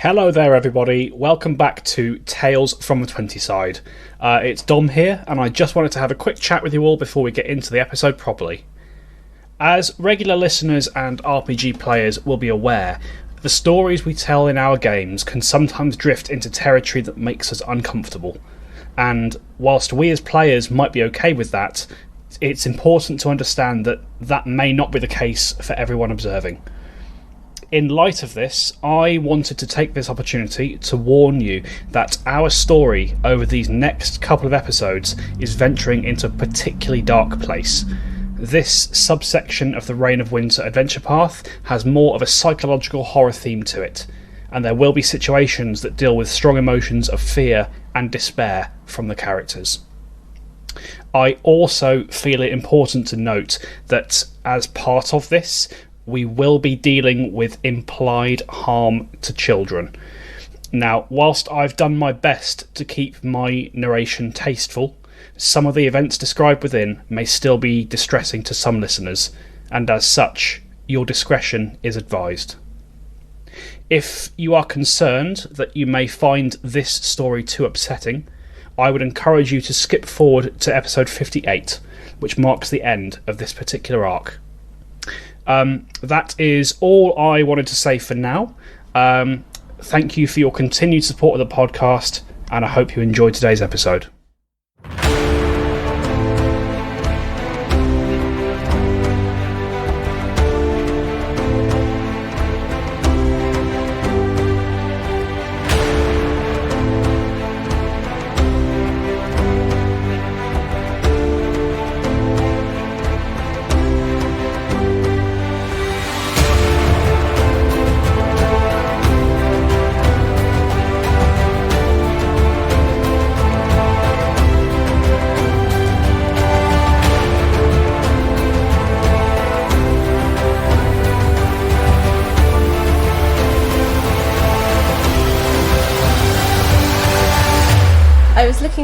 Hello there everybody, welcome back to Tales from the 20 side. It's Dom here, and I just wanted to have a quick chat with you all before we get into the episode properly. As regular listeners and RPG players will be aware, the stories we tell in our games can sometimes drift into territory that makes us uncomfortable. And whilst we as players might be okay with that, it's important to understand that that may not be the case for everyone observing. In light of this, I wanted to take this opportunity to warn you that our story over these next couple of episodes is venturing into a particularly dark place. This subsection of the Reign of Winter adventure path has more of a psychological horror theme to it, and there will be situations that deal with strong emotions of fear and despair from the characters. I also feel it important to note that as part of this, we will be dealing with implied harm to children. Now, whilst I've done my best to keep my narration tasteful, some of the events described within may still be distressing to some listeners, and as such, your discretion is advised. If you are concerned that you may find this story too upsetting, I would encourage you to skip forward to episode 58, which marks the end of this particular arc. That is all I wanted to say for now. Thank you for your continued support of the podcast, and I hope you enjoyed today's episode.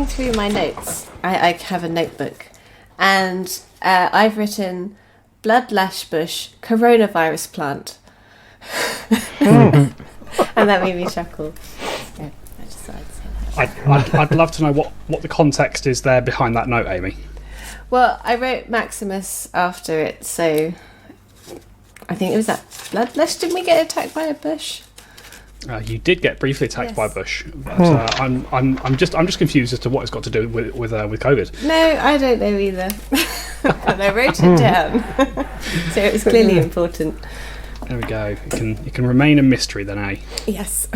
Through my notes, I have a notebook, and I've written blood lash bush coronavirus plant, and that made me chuckle. Yeah, I just thought I'd say that. I'd love to know what the context is there behind that note, Amy. Well, I wrote Maximus after it, so I think it was that blood lash. Didn't we get attacked by a bush? You did get briefly attacked by a bush, but I'm just confused as to what it's got to do with COVID. No, I don't know either, but I wrote it down, so it was clearly important. There we go. It can remain a mystery then, eh? Yes.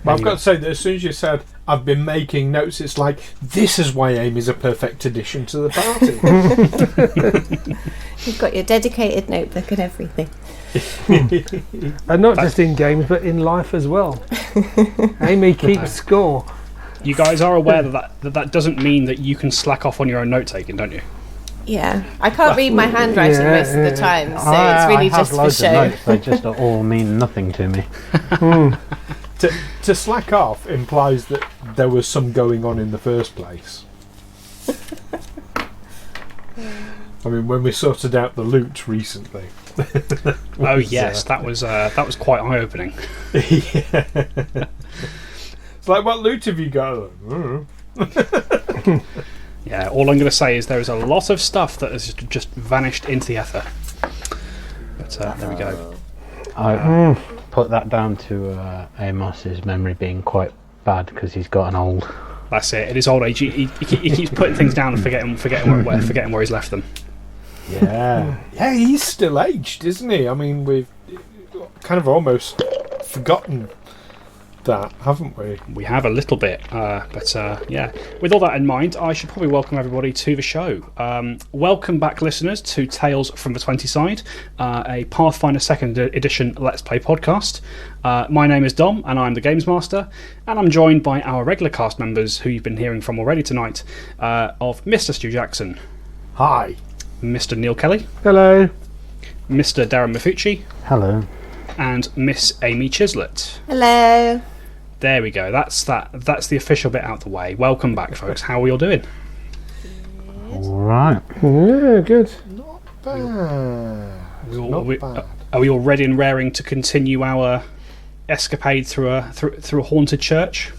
Well, I've got to say that as soon as you said I've been making notes, it's like this is why Amy's a perfect addition to the party. You've got your dedicated notebook and everything. And not just in games, but in life as well. Amy keeps score. You guys are aware that doesn't mean that you can slack off on your own note taking, don't you? Yeah, I can't read my handwriting most of the time, so it's really just for show. Notes, they just all mean nothing to me. To slack off implies that there was some going on in the first place. I mean, when we sorted out the loot recently. Oh yes, that was quite eye-opening. Yeah. It's like, what loot have you got? Yeah, all I'm going to say is there is a lot of stuff that has just vanished into the ether. But there we go. I put that down to Amos's memory being quite bad because he's gotten old. That's it. At his old age, he keeps putting things down and forgetting where he's left them. Yeah. Yeah, he's still aged, isn't he? I mean, we've kind of almost forgotten that, haven't we? We have a little bit, but yeah. With all that in mind, I should probably welcome everybody to the show. Welcome back, listeners, to Tales from the 20 side, a Pathfinder 2nd edition Let's Play podcast. My name is Dom, and I'm the Games Master, and I'm joined by our regular cast members, who you've been hearing from already tonight, of Mr. Stu Jackson. Hi. Mr. Neil Kelly. Hello. Mr. Darren Mafucci. Hello. And Miss Amy Chislett. Hello. There we go. That's the official bit out the way. Welcome back, folks. How are we all doing? All right. Yeah, good. Not bad. Are we all ready and raring to continue our escapade through a haunted church?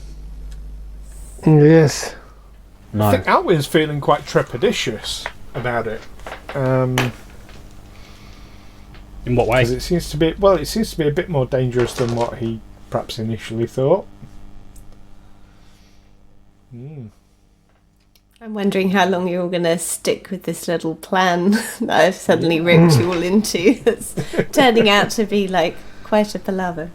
Yes. No. I think Alwyn's feeling quite trepidatious about it. In what way? Because it seems to be a bit more dangerous than what he perhaps initially thought. I'm wondering how long you're all going to stick with this little plan that I've suddenly roped you all into. That's turning out to be like quite a palaver.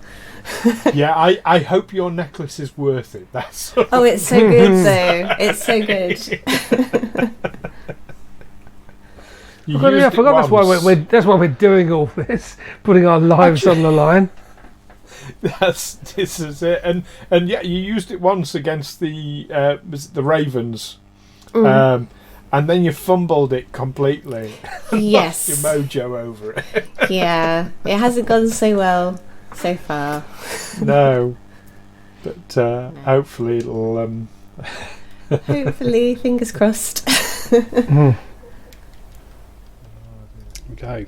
Yeah, I hope your necklace is worth it. That's all. Oh, it's so good though. It's so good. You I used it forgot once. that's why we're doing all this, putting our lives on the line. This is it, and yeah, you used it once against the Ravens, and then you fumbled it completely. Yes. Lost your mojo over it. Yeah, it hasn't gone so well so far. No, but hopefully it'll. Hopefully, fingers crossed. Okay.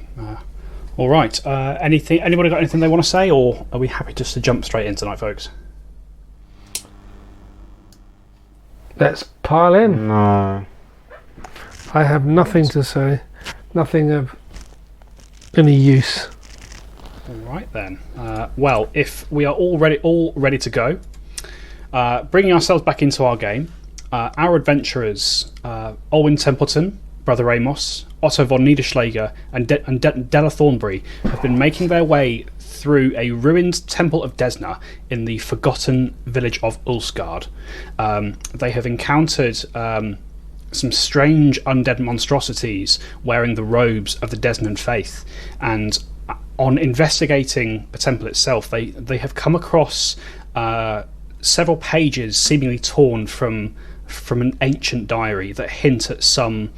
All right. Anybody got anything they want to say, or are we happy just to jump straight in tonight, folks? Let's pile in. No. I have nothing to say. Nothing of any use. All right then. Well, if we are all ready to go, bringing ourselves back into our game, our adventurers, Olwyn Templeton, Brother Amos, Otto von Niederschläger, and Della Thornbury have been making their way through a ruined Temple of Desna in the forgotten village of Ulsgaard. They have encountered some strange undead monstrosities wearing the robes of the Desnan faith, and on investigating the temple itself, they have come across several pages seemingly torn from an ancient diary that hint at some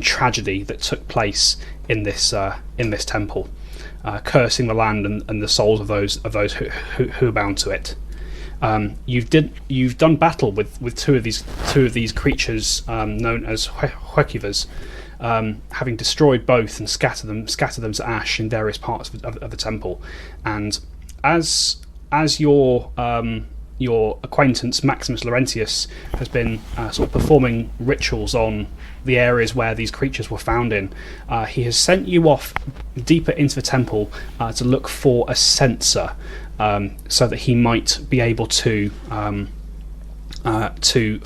tragedy that took place in this temple, cursing the land and the souls of those who are bound to it. You've done battle with two of these creatures known as Huekivas, having destroyed both and scattered them to ash in various parts of the temple. And as your acquaintance Maximus Laurentius has been sort of performing rituals on the areas where these creatures were found in, he has sent you off deeper into the temple to look for a censer, so that he might be able to perform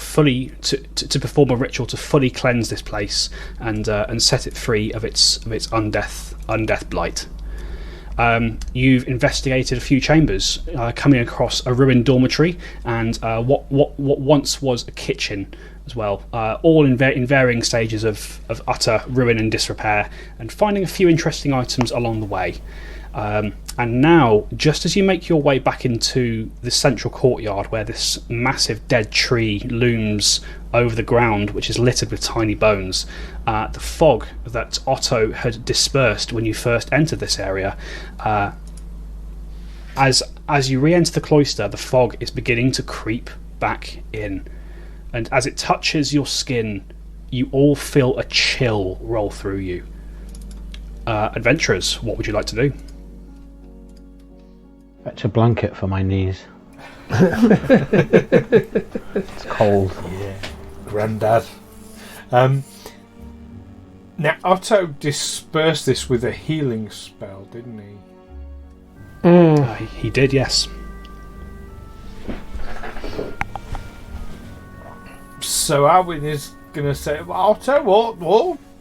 a ritual to fully cleanse this place and set it free of its undeath blight. You've investigated a few chambers, coming across a ruined dormitory and what once was a kitchen as well, all in varying stages of utter ruin and disrepair, and finding a few interesting items along the way. And now, just as you make your way back into the central courtyard where this massive dead tree looms over the ground, which is littered with tiny bones, the fog that Otto had dispersed when you first entered this area, as you re-enter the cloister, the fog is beginning to creep back in, and as it touches your skin, you all feel a chill roll through you. Adventurers, what would you like to do? Fetch a blanket for my knees. It's cold. Yeah, Grandad. Now Otto dispersed this with a healing spell, didn't he? He did, yes. So Alwyn is going to say, Otto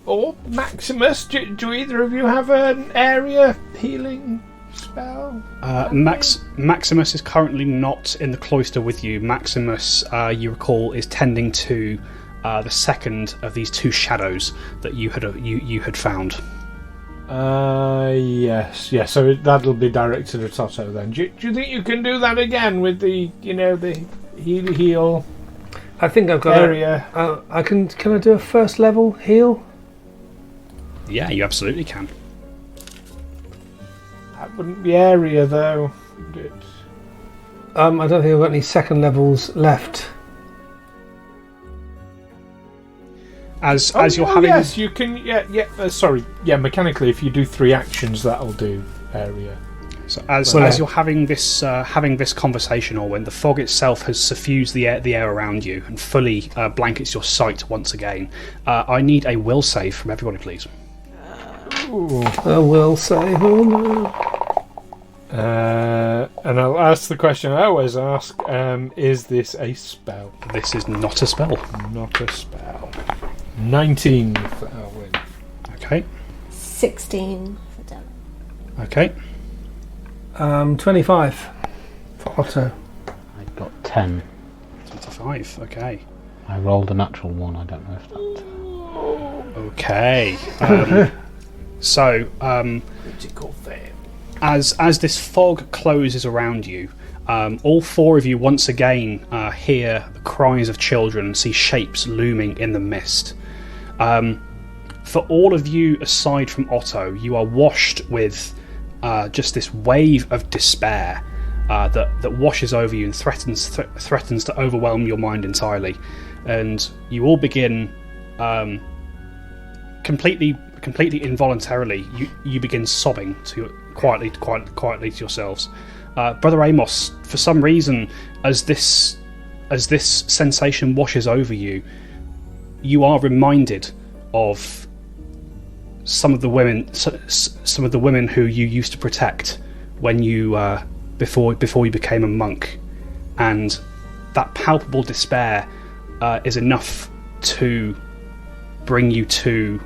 or Maximus, do either of you have an area healing spell? Maximus is currently not in the cloister with you. Maximus, you recall, is tending to the second of these two shadows that you had found. Yes. So that'll be directed at Otto then. Do you think you can do that again with the heal? I think I've got area. Can I do a first level heal? Yeah, you absolutely can. That wouldn't be area though, would it? I don't think I've got any second levels left. As you're having, yes, you can. Sorry. Mechanically, if you do 3 actions, that'll do area. So as you're having this conversation, Orwin, the fog itself has suffused the air around you and fully blankets your sight once again. I need a will save from everybody, please. Ooh. A will save. Oh no. And I'll ask the question I always ask: is this a spell? This is not a spell. Not a spell. 19 for Elwyn. Okay. 16 for Della. Okay. 25 for Otto. I got 10. 25. Okay. I rolled a natural one. I don't know if that. Okay. So, Critical fail. as this fog closes around you, all four of you once again hear the cries of children and see shapes looming in the mist. For all of you, aside from Otto, you are washed with just this wave of despair that washes over you and threatens to overwhelm your mind entirely, and you all begin completely involuntarily. You begin sobbing quietly to yourselves. Brother Amos, for some reason, as this sensation washes over you, you are reminded of some of the women who you used to protect when you before you became a monk, and that palpable despair is enough to bring you to.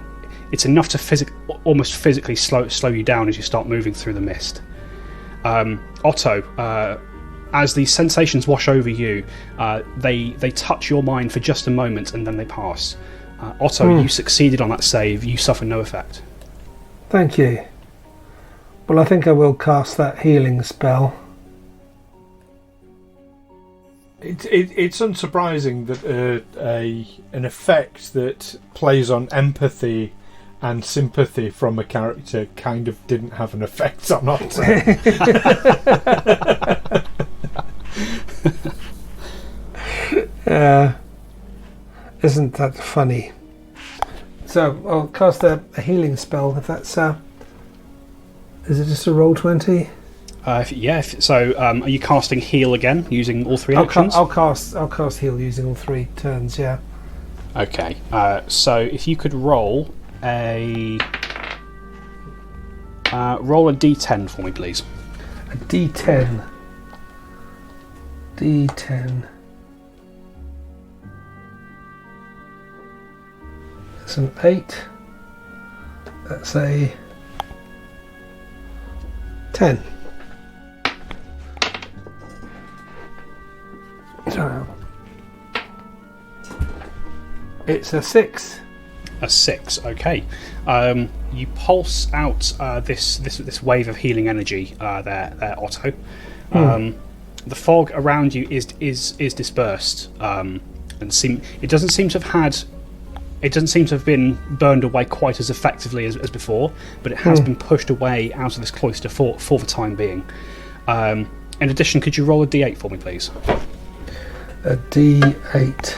It's enough to almost physically slow you down as you start moving through the mist. Otto, as these sensations wash over you, they touch your mind for just a moment and then they pass. Otto, you succeeded on that save. You suffer no effect. Thank you. Well, I think I will cast that healing spell. It's unsurprising that an effect that plays on empathy and sympathy from a character kind of didn't have an effect on Otto. Isn't that funny? So I'll cast a healing spell. If that's is it just a roll 20? So are you casting heal again using all three actions? I'll cast heal using all three turns. Yeah. Okay. So if you could roll a D10 for me, please. A D10. D10. That's an 8. That's a 10. Sorry. It's a 6. A 6. Okay. You pulse out this wave of healing energy there, Otto. The fog around you is dispersed, and it doesn't seem to have been burned away quite as effectively as before, but it has been pushed away out of this cloister for the time being. In addition, could you roll a D8 for me, please? A D8.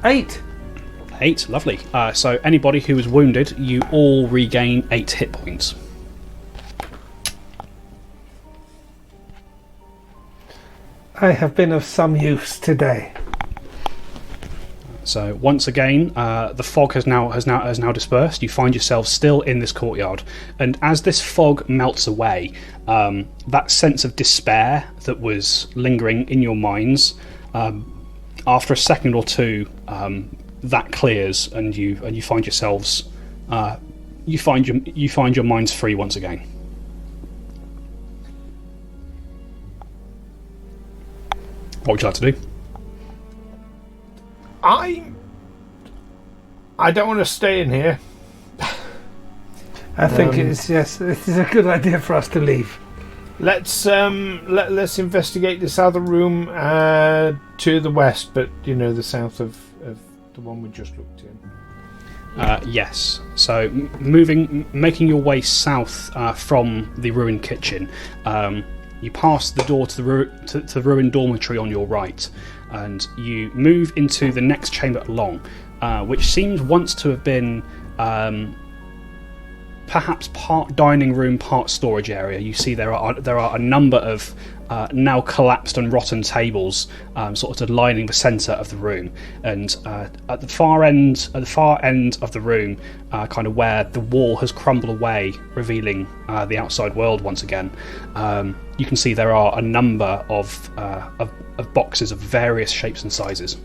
8. 8, lovely. So anybody who was wounded, you all regain 8 hit points. I have been of some use today. So once again, the fog has now dispersed. You find yourselves still in this courtyard, and as this fog melts away, that sense of despair that was lingering in your minds, after a second or two, that clears, and you find yourselves, you find your minds free once again. What would you like to do? I don't want to stay in here. I think this is a good idea for us to leave. Let's investigate this other room to the west, but the south of the one we just looked in. Yes. So making your way south from the ruined kitchen, you pass the door to the ruined dormitory on your right, and you move into the next chamber along, which seems once to have been perhaps part dining room, part storage area. You see there are a number of now collapsed and rotten tables, sort of lining the centre of the room, and at the far end of the room, kind of where the wall has crumbled away, revealing the outside world once again. You can see there are a number of boxes of various shapes and sizes.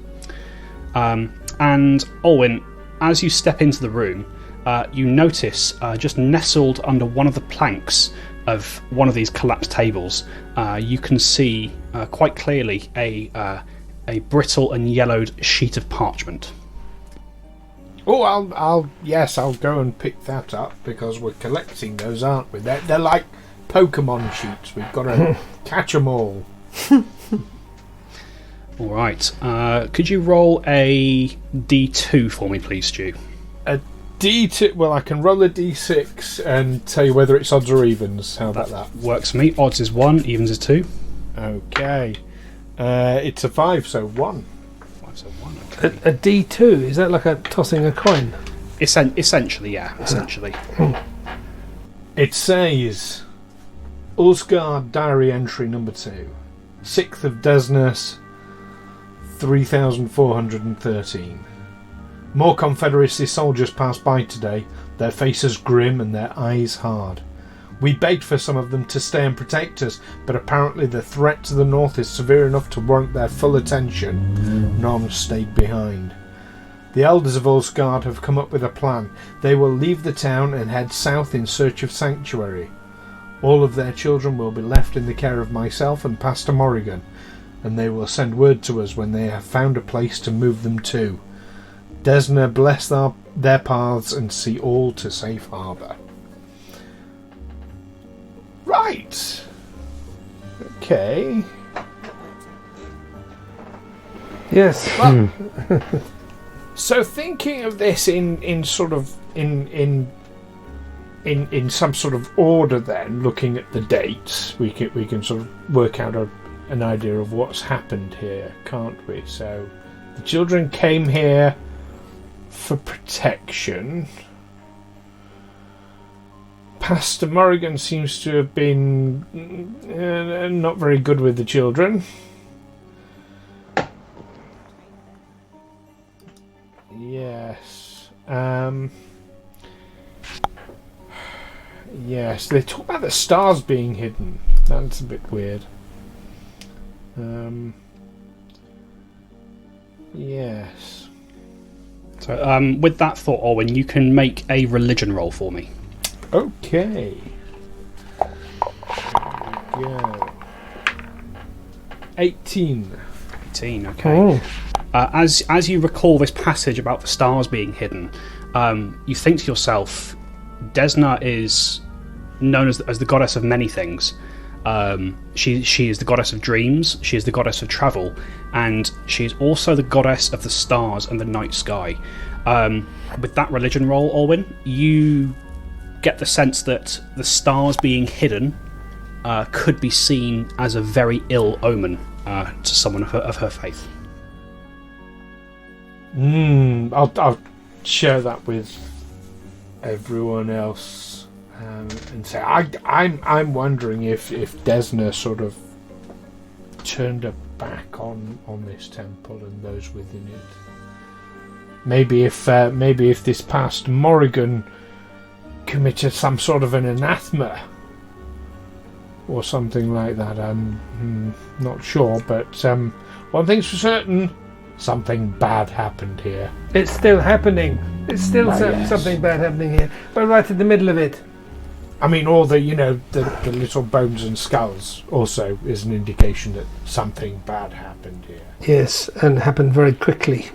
And Olwyn, as you step into the room, you notice just nestled under one of the planks of one of these collapsed tables, you can see quite clearly a brittle and yellowed sheet of parchment. Oh, I'll go and pick that up because we're collecting those, aren't we? They're like Pokemon sheets. We've got to catch them all. All right. Could you roll a D2 for me, please, Stu? A D2. Well, I can roll a D6 and tell you whether it's odds or evens. How about that? Works for me. Odds is 1, evens is 2. Okay. It's a 5, so 1. 5, so 1. Okay. A D2, is that like a tossing a coin? Essentially, yeah. Essentially. It says, Ulsgaard Diary Entry number 2. 6th of Desna, 3,413. More Confederacy soldiers passed by today, their faces grim and their eyes hard. We begged for some of them to stay and protect us, but apparently the threat to the north is severe enough to warrant their full attention. None stayed behind. The elders of Ulsgaard have come up with a plan. They will leave the town and head south in search of sanctuary. All of their children will be left in the care of myself and Pastor Morrigan, and they will send word to us when they have found a place to move them to. Desna bless their paths and see all to safe harbour. Right. Okay. Yes. Well, so thinking of this in some sort of order, then looking at the dates, we can sort of work out an idea of what's happened here, can't we? So the children came here for protection. Pastor Morrigan seems to have been not very good with the children. Yes. Yes, they talk about the stars being hidden. That's a bit weird. Yes. So, with that thought, Orwin, you can make a religion roll for me. Okay. There we go. 18. 18, okay. As you recall this passage about the stars being hidden, you think to yourself, Desna is known as the goddess of many things. She is the goddess of dreams, she is the goddess of travel, and she is also the goddess of the stars and the night sky. With that religion roll, Orwin, you get the sense that the stars being hidden could be seen as a very ill omen to someone of her faith. I'll share that with everyone else and say I'm wondering if Desna sort of turned her back on this temple and those within it. Maybe if this past Morrigan committed some sort of an anathema or something like that. I'm not sure, but one thing's for certain. Something bad happened here. It's still happening. It's still Yes. something bad happening here. But right in the middle of it. I mean, all the the little bones and skulls also is an indication that something bad happened here. Yes, and happened very quickly.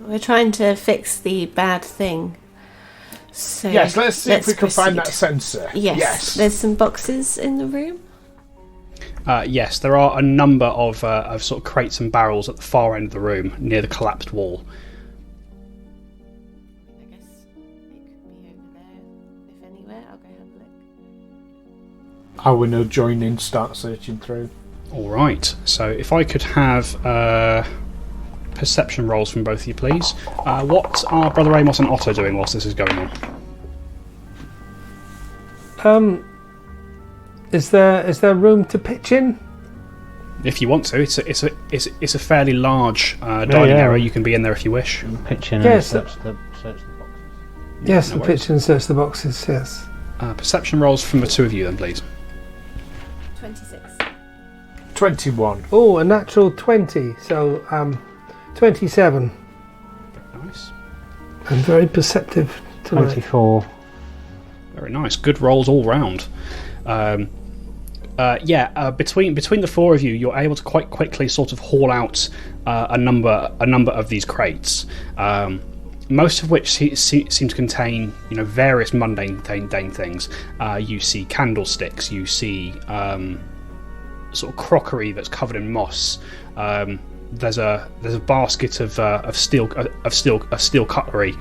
We're trying to fix the bad thing. So Yes, let's see if we can find that proceed. sensor. Yes. There's some boxes in the room. Yes, there are a number of sort of crates and barrels at the far end of the room near the collapsed wall. I guess it could be over there. If anywhere, I'll go have a look. I will now join in, start searching through. All right. So if I could have perception rolls from both of you, please. What are Brother Amos and Otto doing whilst this is going on? Is there room to pitch in? If you want to, it's a fairly large dining area. You can be in there if you wish. Pitch in Yes. and search the boxes. Yes, No and pitch and search the boxes. Yes. Perception rolls from the two of you, then, please. 26. 21. Oh, a natural 20. So 27. Nice. I'm very perceptive tonight. 24. Very nice. Good rolls all round. Between the four of you, you're able to quite quickly sort of haul out a number of these crates, most of which seem to contain various mundane things. You see candlesticks. You see sort of crockery that's covered in moss. There's a basket of steel cutlery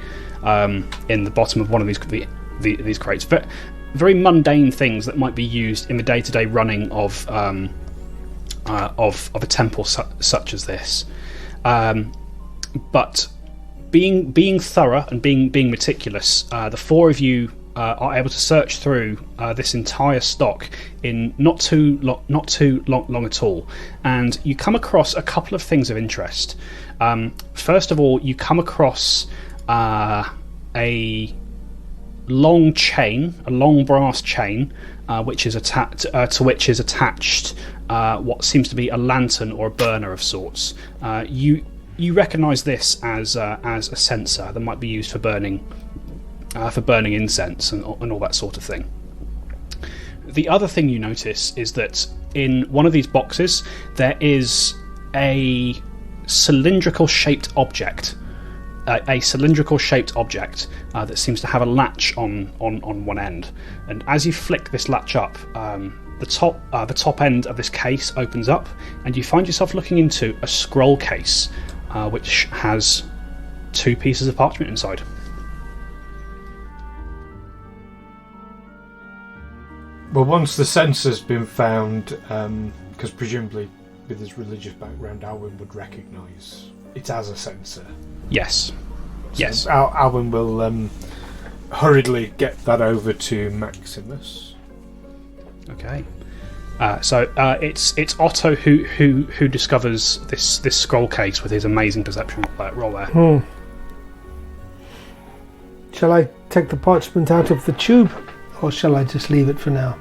in the bottom of one of these crates. But very mundane things that might be used in the day-to-day running of a temple such as this. But being thorough and being meticulous, the four of you are able to search through this entire stock in not too long at all, and you come across a couple of things of interest. First of all, you come across a long brass chain, which is to which is attached what seems to be a lantern or a burner of sorts. You recognise this as a censer that might be used for burning incense and all that sort of thing. The other thing you notice is that in one of these boxes there is a cylindrical shaped object. That seems to have a latch on one end, and as you flick this latch up, the top end of this case opens up, and you find yourself looking into a scroll case, which has 2 pieces of parchment inside. Well, once the censor's been found, because presumably with his religious background, Alwyn would recognise it as a censer. Yes. Yes. Alwyn will hurriedly get that over to Maximus. Okay. So it's Otto who discovers this scroll case with his amazing perception roll there. Shall I take the parchment out of the tube, or shall I just leave it for now?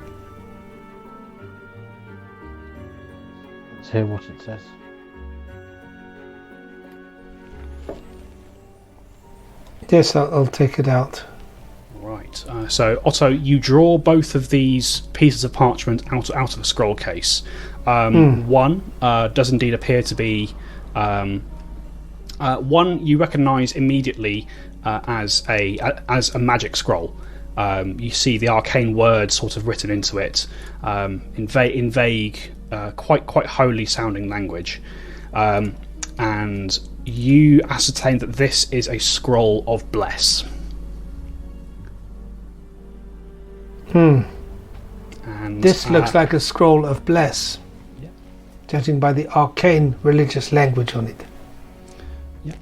Let's hear what it says. Yes, I'll take it out. Right. So Otto, you draw both of these pieces of parchment out of a scroll case. One does indeed appear to be one you recognise immediately as a magic scroll. You see the arcane words sort of written into it in vague, quite holy sounding language, and you ascertain that this is a scroll of bless. And this And looks like a scroll of bless, judging by the arcane religious language on it.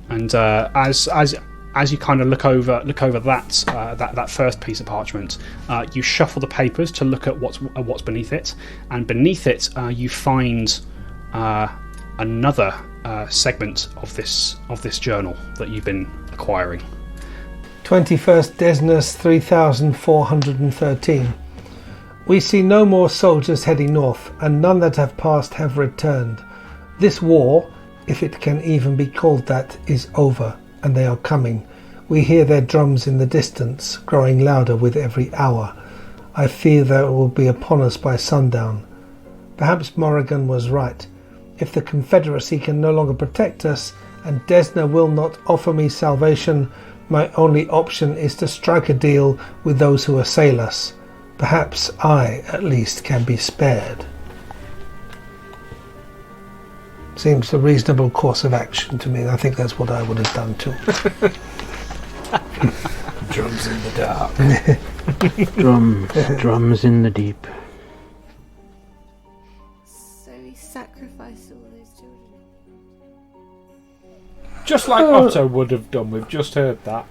And as you kind of look over that first piece of parchment, you shuffle the papers to look at what's beneath it, and beneath it you find another segment of this journal that you've been acquiring. 21st Desna's 3413. We see no more soldiers heading north, and none that have passed have returned. This war, if it can even be called that, is over, and they are coming. We hear their drums in the distance, growing louder with every hour. I fear that it will be upon us by sundown. Perhaps Morrigan was right. If the Confederacy can no longer protect us, and Desna will not offer me salvation, my only option is to strike a deal with those who assail us. Perhaps I, at least, can be spared. Seems a reasonable course of action to me. I think that's what I would have done too. Drums in the dark. Drums in the deep. So he sacrificed all those children. Just like Otto would have done. We've just heard that.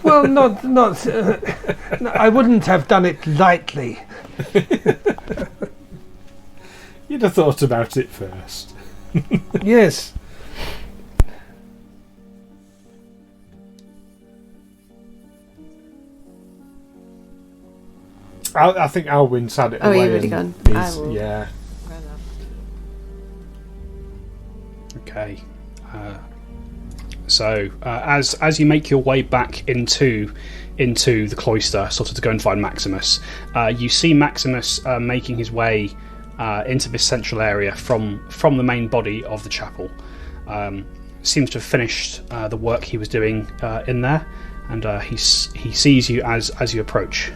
Well, not. I wouldn't have done it lightly. You'd have thought about it first. Yes. I think Alwyn's had it Oh, away. you've already and gone. I he's- will. Yeah. Okay. So as you make your way back into the cloister, sort of to go and find Maximus, you see Maximus making his way into this central area from the main body of the chapel. Seems to have finished the work he was doing in there, and he sees you as you approach.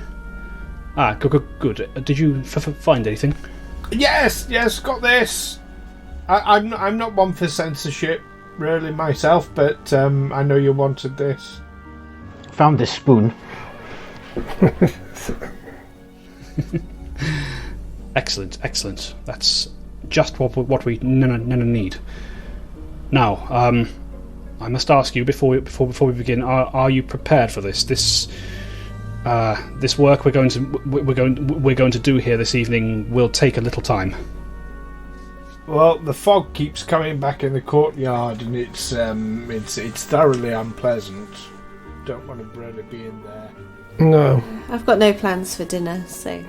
Good. Did you find anything? Yes, got this. I'm not one for censorship, really, myself, but I know you wanted this. Found this spoon. Excellent. That's just what we need. Now, I must ask you before we begin: Are you prepared for this? This work we're going to do here this evening will take a little time. Well, the fog keeps coming back in the courtyard, and it's thoroughly unpleasant. Don't want to really be in there. No. I've got no plans for dinner, so...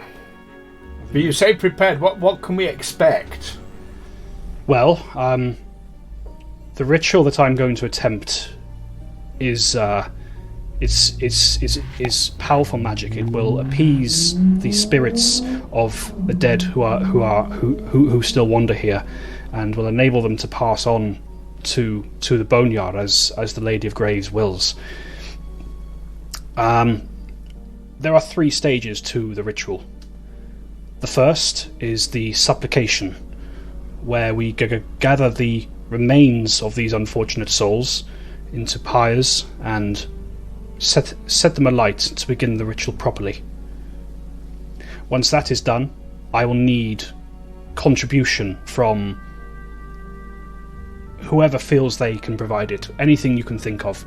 But you say prepared. What can we expect? Well, the ritual that I'm going to attempt is powerful magic. It will appease the spirits of the dead who still wander here, and will enable them to pass on to the boneyard as the Lady of Graves wills. There are 3 stages to the ritual. The first is the supplication, where we gather the remains of these unfortunate souls into pyres and set them alight to begin the ritual properly. Once that is done, I will need contribution from whoever feels they can provide it. Anything you can think of.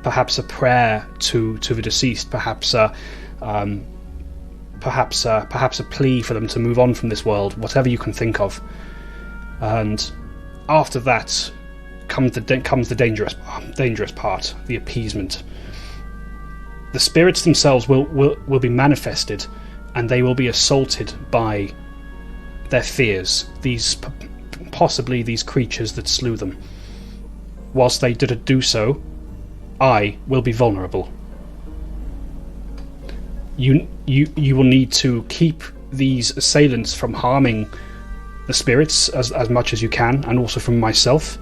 Perhaps a prayer to the deceased, perhaps a plea for them to move on from this world, whatever you can think of. And after that comes the dangerous part, the appeasement. The spirits themselves will be manifested, and they will be assaulted by their fears, possibly these creatures that slew them. Whilst they did do so, I will be vulnerable. You will need to keep these assailants from harming the spirits as much as you can, and also from myself.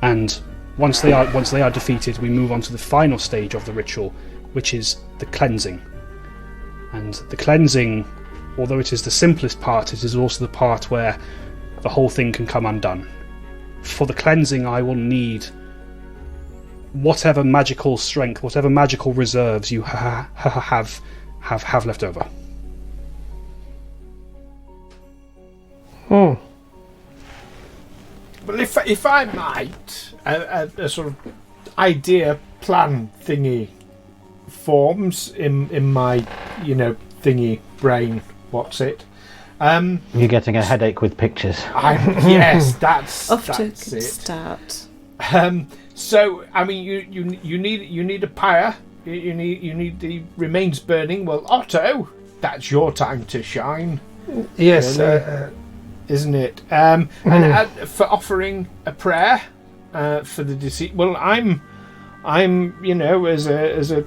And once they are defeated, we move on to the final stage of the ritual, which is the cleansing. And the cleansing, although it is the simplest part, it is also the part where the whole thing can come undone. For the cleansing, I will need whatever magical strength, whatever magical reserves you have left over. Well, if I might, a sort of idea plan thingy forms in my thingy brain. What's it? You're getting a headache with pictures. Yes, that's Off to a that's good it. start. So I mean, you need a pyre. You need the remains burning. Well, Otto, that's your time to shine. Yes. Really? Isn't it? And for offering a prayer for the deceased. Well, I'm as a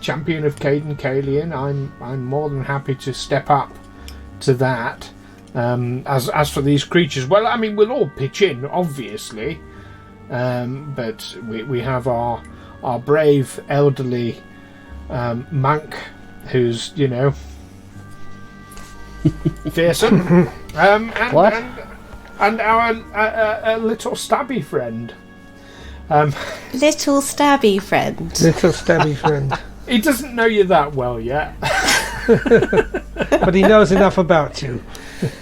champion of Caden Kalian, I'm more than happy to step up to that. As for these creatures, well, I mean, we'll all pitch in, obviously, but we have our brave elderly monk who's fearsome, and our little stabby friend. Little stabby friend. Little stabby friend. He doesn't know you that well yet. But he knows enough about you.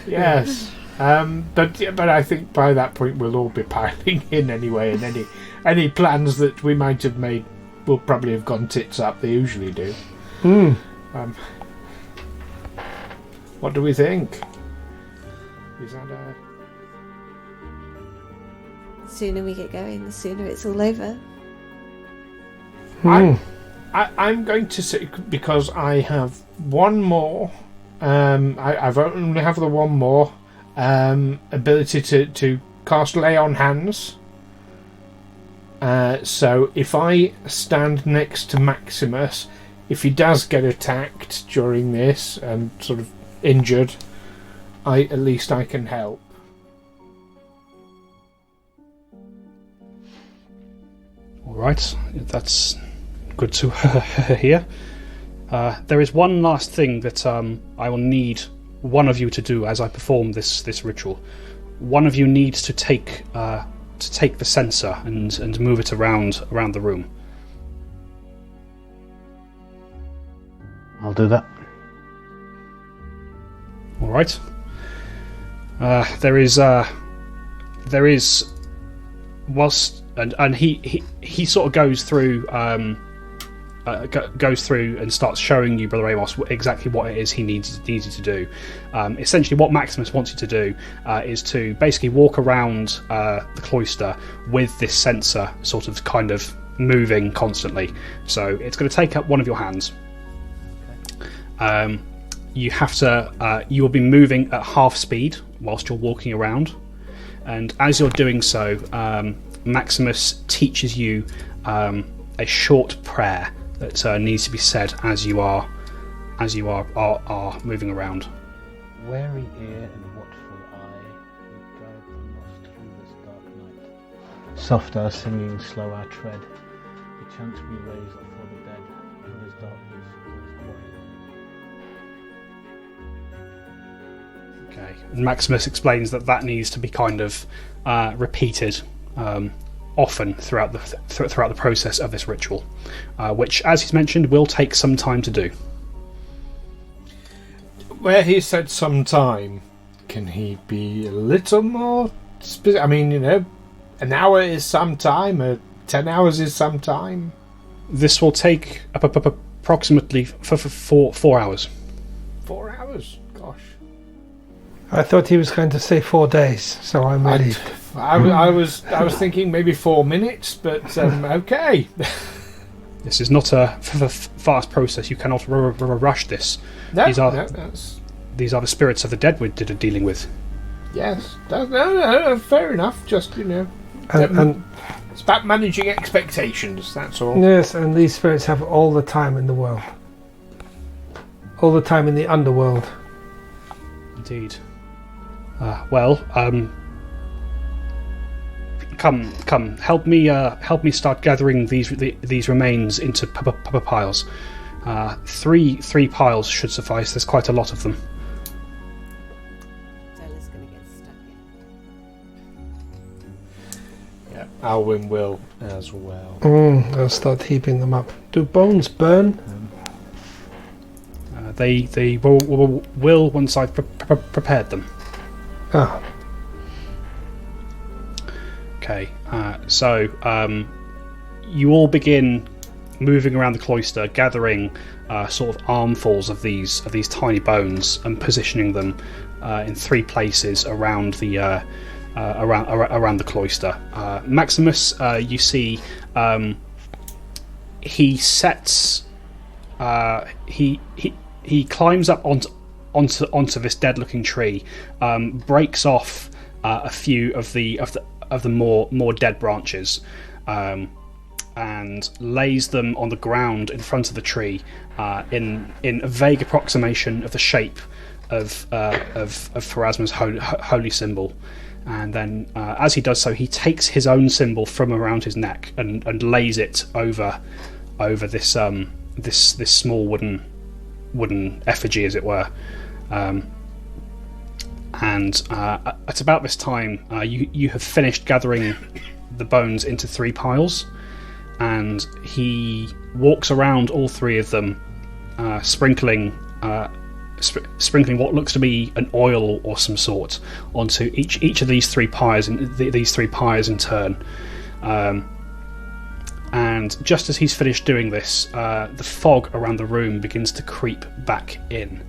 Yes. But I think by that point we'll all be piling in anyway, and any plans that we might have made will probably have gone tits up. They usually do. What do we think? Is that The sooner we get going, the sooner it's all over. I'm going to say, because I have one more. I've only have the one more ability to cast Lay on Hands. So if I stand next to Maximus, if he does get attacked during this and sort of injured, at least I can help. All right, that's good to hear. There is one last thing that I will need one of you to do as I perform this ritual. One of you needs to take the censer and move it around the room. I'll do that. All right. There is whilst and he sort of goes through and starts showing you, Brother Amos, exactly what it is he needs you to do. Essentially, what Maximus wants you to do is to basically walk around the cloister with this censer sort of kind of moving constantly. So it's going to take up one of your hands. You have to. You will be moving at half speed whilst you're walking around, and as you're doing so, Maximus teaches you a short prayer that needs to be said as you are moving around. Wary ear and watchful eye, we guide the lost through this dark night. Soft our singing, slow our tread. The chants we raise are for the dead. In this darkness, Okay. And Maximus explains that needs to be kind of repeated often throughout the process of this ritual, which, as he's mentioned, will take some time to do. Where he said some time, can he be a little more specific? I mean, an hour is some time, 10 hours is some time. This will take approximately 4 hours. 4 hours? Gosh. I thought he was going to say 4 days, so I'm relieved. I was thinking maybe 4 minutes, but okay. This is not a fast process. You cannot rush this. No, these are the spirits of the dead we're dealing with. Yes, no, fair enough. Just and it's about managing expectations. That's all. Yes, and these spirits have all the time in the world, all the time in the underworld. Indeed. Come, help me start gathering these remains into piles. Three piles should suffice. There's quite a lot of them. Stella's going to get stuck in. Yeah, Alwyn will as well. I'll start heaping them up. Do bones burn? They will once I've prepared them. Ah. Okay, so you all begin moving around the cloister, gathering sort of armfuls of these tiny bones and positioning them in 3 places around the around the cloister. Maximus, you see, he sets he climbs up onto this dead-looking tree, breaks off a few of the more dead branches, and lays them on the ground in front of the tree, in a vague approximation of the shape of Pharasma's holy symbol. And then, as he does so, he takes his own symbol from around his neck and lays it over this this small wooden effigy, as it were. And at about this time, you have finished gathering the bones into 3 piles, and he walks around all 3 of them, sprinkling sprinkling what looks to be an oil or some sort onto each of these three pyres, and these three pyres in turn. And just as he's finished doing this, the fog around the room begins to creep back in.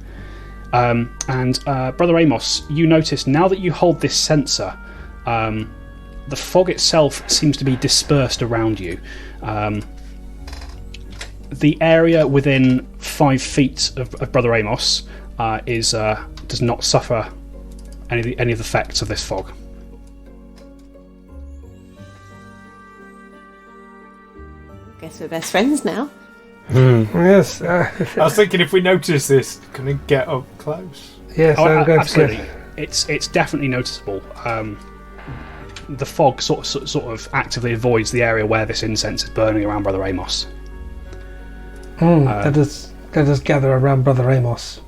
And Brother Amos, you notice now that you hold this sensor, the fog itself seems to be dispersed around you. The area within 5 feet of Brother Amos does not suffer any of the effects of this fog. Guess we're best friends now. Yes. I was thinking if we notice this, can we get up close? Yes, I'm going absolutely. to. It's definitely noticeable. The fog sort of actively avoids the area where this incense is burning around Brother Amos. Let us gather around Brother Amos.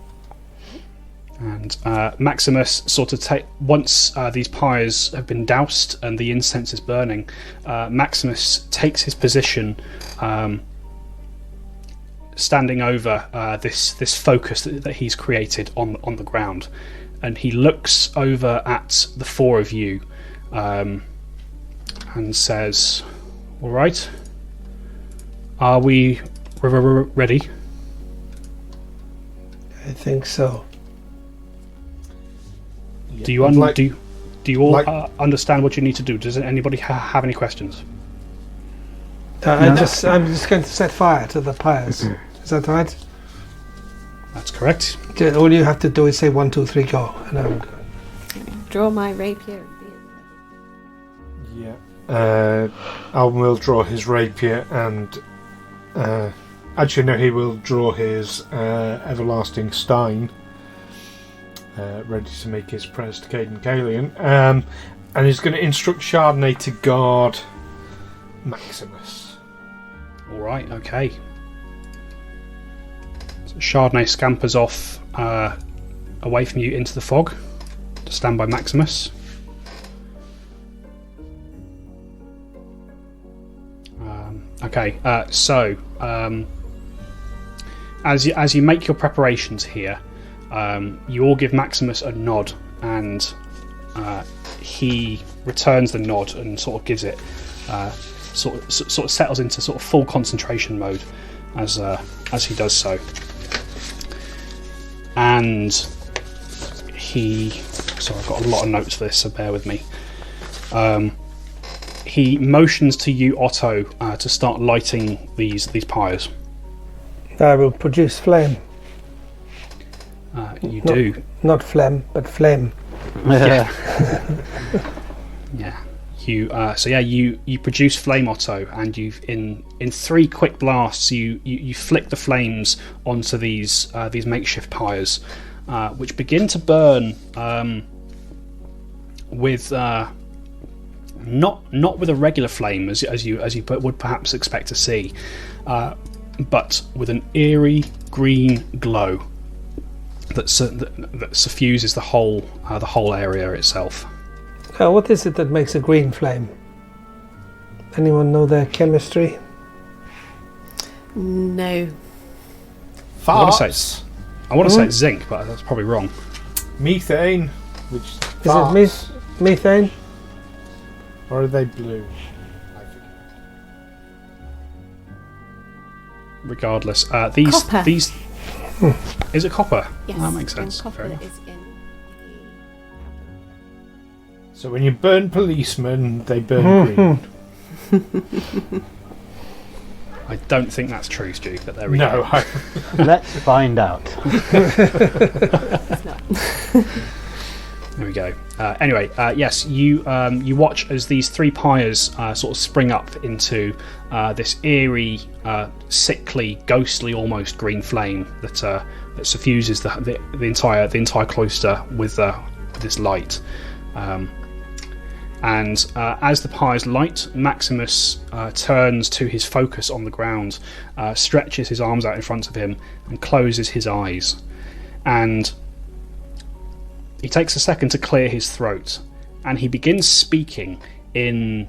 And Maximus sort of once these pyres have been doused and the incense is burning, Maximus takes his position, standing over this focus that he's created on the ground, and he looks over at the 4 of you, and says, "All right, are we ready?" I think so. Do you all understand what you need to do? Does anybody have any questions? I'm just going to set fire to the pyres. Is that right? That's correct. All you have to do is say 1, 2, 3, go, and I'm going. Draw my rapier. Yeah. Alvin will draw his rapier and... actually, no, he will draw his everlasting stein. Ready to make his prayers to Caden Kalian. And he's going to instruct Chardonnay to guard Maximus. Alright, okay. So Chardonnay scampers off away from you into the fog to stand by Maximus. So as you make your preparations here, you all give Maximus a nod, and he returns the nod and sort of gives it, sort of settles into sort of full concentration mode as he does so. And I've got a lot of notes for this, so bear with me. He motions to you, Otto, to start lighting these pyres. I will produce flame. You do. Not phlegm, but flame. Yeah. Yeah. You produce flame, Otto, and in 3 quick blasts you flick the flames onto these makeshift pyres, which begin to burn with not with a regular flame as you would perhaps expect to see, but with an eerie green glow that suffuses the whole area itself. What is it that makes a green flame? Anyone know their chemistry? No. I want to say it's zinc, but that's probably wrong. Methane, which Is farts. it methane? Or are they blue? Regardless, Copper. these is it copper? Yes. That makes and sense. copper Fair enough. is in So when you burn policemen, they burn green. I don't think that's true, Stu, but there we No, go. Let's find out. it's not. There we go. Anyway, yes, you watch as these 3 pyres sort of spring up into this eerie, sickly, ghostly, almost green flame that suffuses the entire cloister with this light. And as the pyres light, Maximus turns to his focus on the ground, stretches his arms out in front of him, and closes his eyes. And he takes a second to clear his throat, and he begins speaking in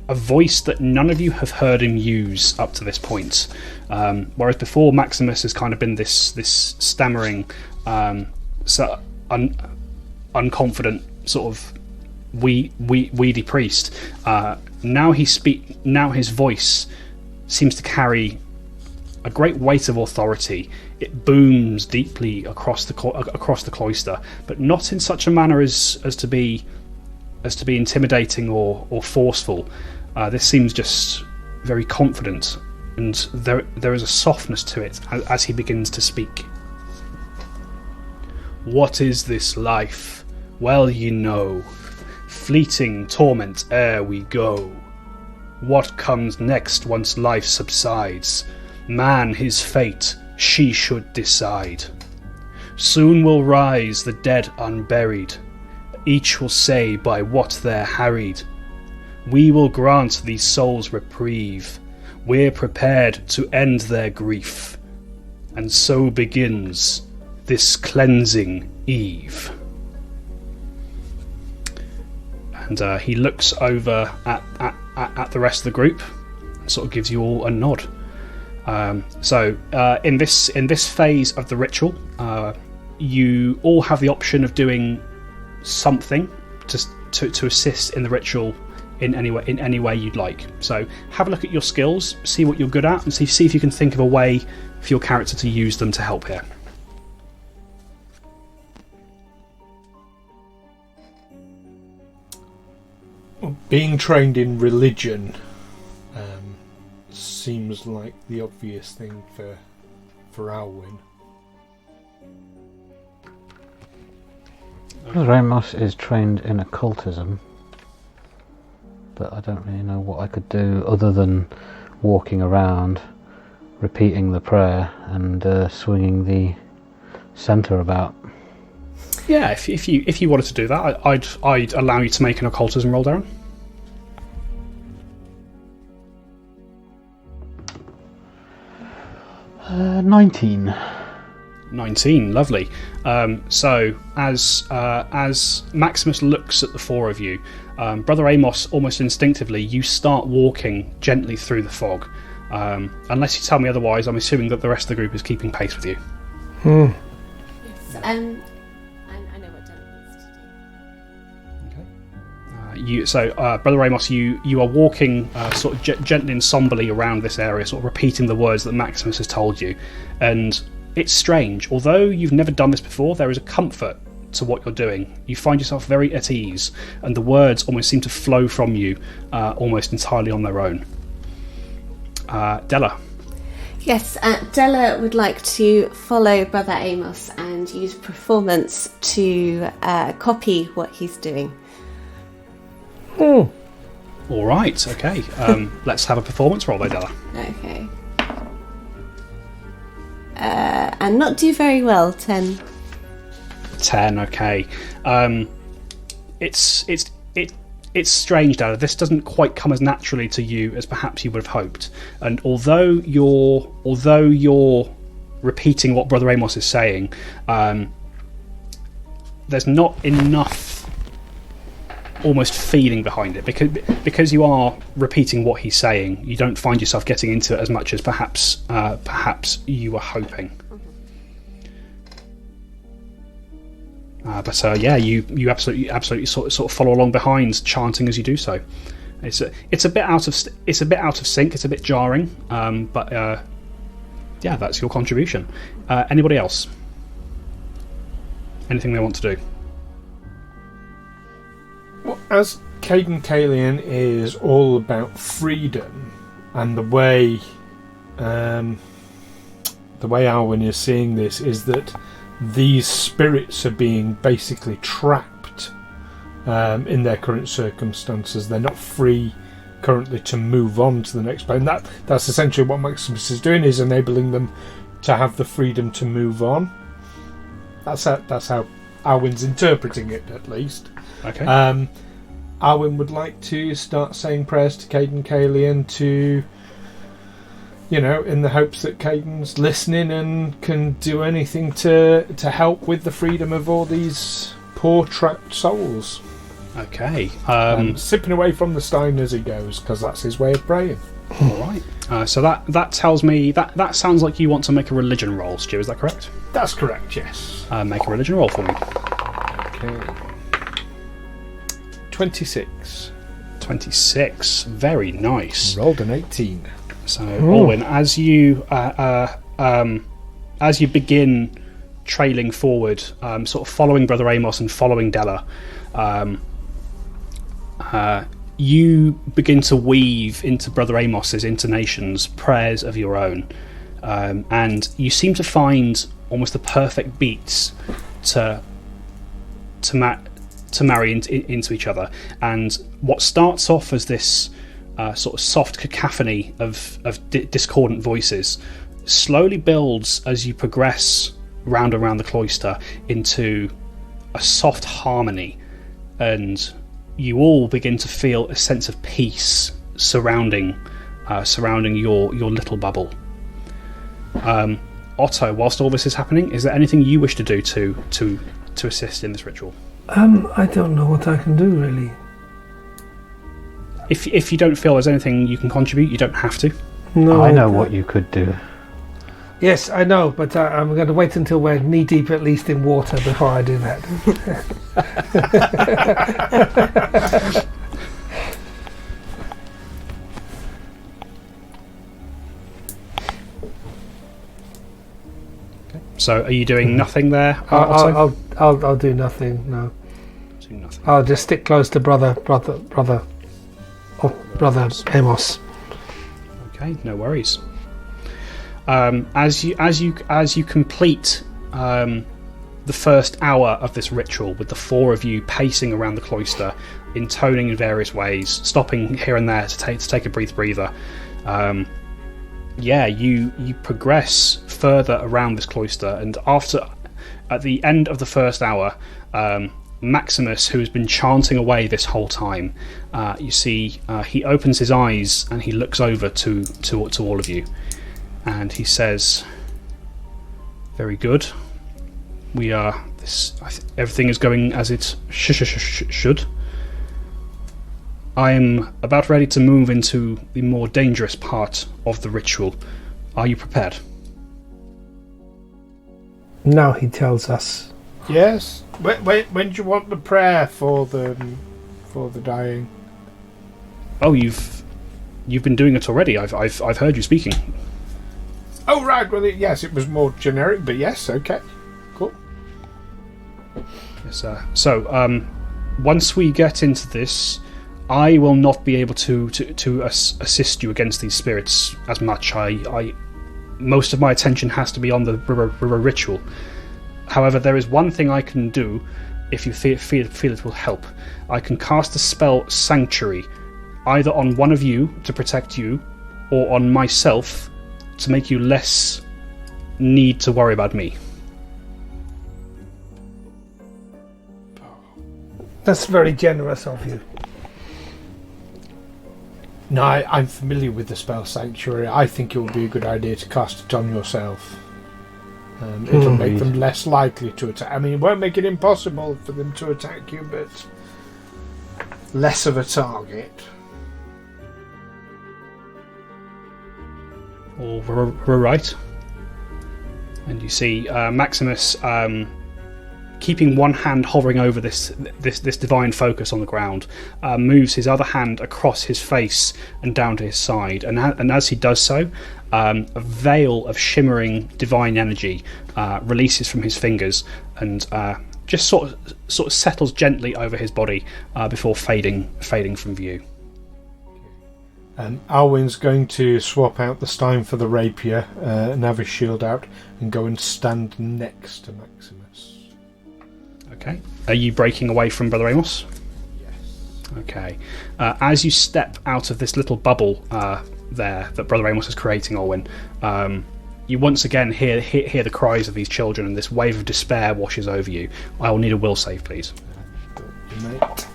a voice that none of you have heard him use up to this point. Whereas before, Maximus has kind of been this stammering, unconfident sort of weedy priest. Now his voice seems to carry a great weight of authority. It booms deeply across the cloister, but not in such a manner as to be intimidating or forceful. This seems just very confident, and there is a softness to it as he begins to speak. What is this life? Well ye know, fleeting torment ere we go. What comes next once life subsides? Man his fate she should decide. Soon will rise the dead unburied, each will say by what they're harried. We will grant these souls reprieve, we're prepared to end their grief. And so begins this cleansing eve. And he looks over at the rest of the group and sort of gives you all a nod. So in this phase of the ritual, you all have the option of doing something to assist in the ritual in any way you'd like. So have a look at your skills, see what you're good at, and see if you can think of a way for your character to use them to help here. Being trained in religion seems like the obvious thing for Alwyn. Ramos is trained in occultism, but I don't really know what I could do other than walking around, repeating the prayer, and swinging the centre about. Yeah, if you wanted to do that, I'd allow you to make an occultism roll, Darren. 19. 19, lovely. So as Maximus looks at the four of you, Brother Amos, almost instinctively, you start walking gently through the fog. Unless you tell me otherwise, I'm assuming that the rest of the group is keeping pace with you. Yes, I know what Dylan needs to do. Okay. Brother Amos, you are walking sort of gently and somberly around this area, sort of repeating the words that Maximus has told you, and it's strange. Although you've never done this before, there is a comfort to what you're doing. You find yourself very at ease, and the words almost seem to flow from you almost entirely on their own. Della. Yes, Della would like to follow Brother Amos and use performance to copy what he's doing. All right, okay. Let's have a performance roll, though, Della. Okay. And not do very well, 10. 10, okay. It's strange, Dada. This doesn't quite come as naturally to you as perhaps you would have hoped. And although you're repeating what Brother Amos is saying, there's not enough almost feeling behind it, because you are repeating what he's saying. You don't find yourself getting into it as much as perhaps you were hoping. But you absolutely sort of follow along behind, chanting as you do so. It's a bit out of sync. It's a bit jarring. But that's your contribution. Anybody else? Anything they want to do? Well, as Caden Kalian is all about freedom, and the way Alwyn is seeing this is that these spirits are being basically trapped in their current circumstances. They're not free currently to move on to the next plane. That's essentially what Maximus is doing, is enabling them to have the freedom to move on. That's how Alwyn's interpreting it, at least. Okay. Alwyn would like to start saying prayers to Caden Kalian to, in the hopes that Caden's listening and can do anything to help with the freedom of all these poor trapped souls. Okay. Sipping away from the stein as he goes, because that's his way of praying. All right. So that tells me that sounds like you want to make a religion roll, Stu. Is that correct? That's correct, yes. Make a religion roll for me. Okay. 26. 26. Very nice. Rolled an 18. So, Olwyn, as you begin trailing forward, sort of following Brother Amos and following Della, you begin to weave into Brother Amos's intonations prayers of your own, and you seem to find almost the perfect beats to marry into each other. And what starts off as this sort of soft cacophony of discordant voices slowly builds as you progress round and round the cloister into a soft harmony, and you all begin to feel a sense of peace surrounding your little bubble. Otto, whilst all this is happening, is there anything you wish to do to assist in this ritual? I don't know what I can do, really. If you don't feel there's anything you can contribute, you don't have to. No, I know what you could do. Yes, I know, but I'm going to wait until we're knee-deep at least in water before I do that. So, are you doing nothing there? I'll do nothing. No, Do nothing. I'll just stick close to brother Amos. Okay, no worries. As you complete the first hour of this ritual, with the four of you pacing around the cloister, intoning in various ways, stopping here and there to take a breather. You progress further around this cloister, and at the end of the first hour, Maximus, who has been chanting away this whole time, you see he opens his eyes and he looks over to all of you, and he says, "Very good. We are everything is going as it should. I am about ready to move into the more dangerous part of the ritual. Are you prepared?" Now he tells us. Yes. When do you want the prayer for the dying? Oh, you've been doing it already. I've heard you speaking. Oh right. Well, yes, it was more generic, but yes, okay, cool. Yes, so once we get into this, I will not be able to assist you against these spirits as much. I most of my attention has to be on the river ritual. However, there is one thing I can do if you feel it will help. I can cast the spell Sanctuary, either on one of you to protect you, or on myself to make you less need to worry about me. That's very generous of you. No, I'm familiar with the spell Sanctuary. I think it would be a good idea to cast it on yourself. It'll make them less likely to attack. I mean, it won't make it impossible for them to attack you, but less of a target. All right. And you see Maximus keeping one hand hovering over this divine focus on the ground, moves his other hand across his face and down to his side, and as he does so, a veil of shimmering divine energy releases from his fingers and just sort of settles gently over his body before fading from view. Alwyn's going to swap out the stein for the rapier and have his shield out and go and stand next to Maximus. Okay. Are you breaking away from Brother Amos? Yes. Okay. As you step out of this little bubble there that Brother Amos is creating, Olwyn, you once again hear the cries of these children, and this wave of despair washes over you. I will need a will save, please. Mate.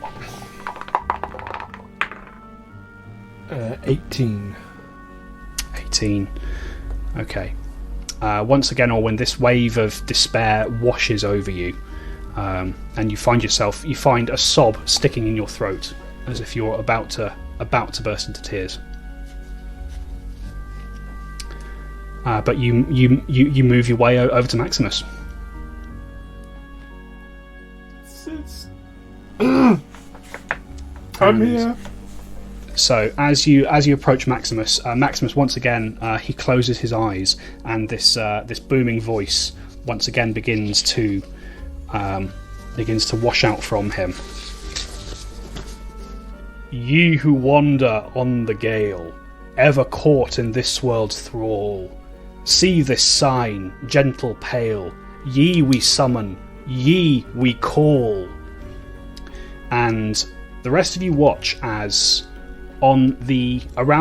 18. 18. Okay. Once again, Olwyn, this wave of despair washes over you. and you find a sob sticking in your throat, as if you're about to burst into tears. But you move your way over to Maximus. I'm here. So as you approach Maximus, Maximus once again he closes his eyes, and this booming voice once again begins to wash out from him. Ye who wander on the gale, ever caught in this world's thrall, see this sign, gentle pale. Ye we summon, ye we call. And the rest of you watch as around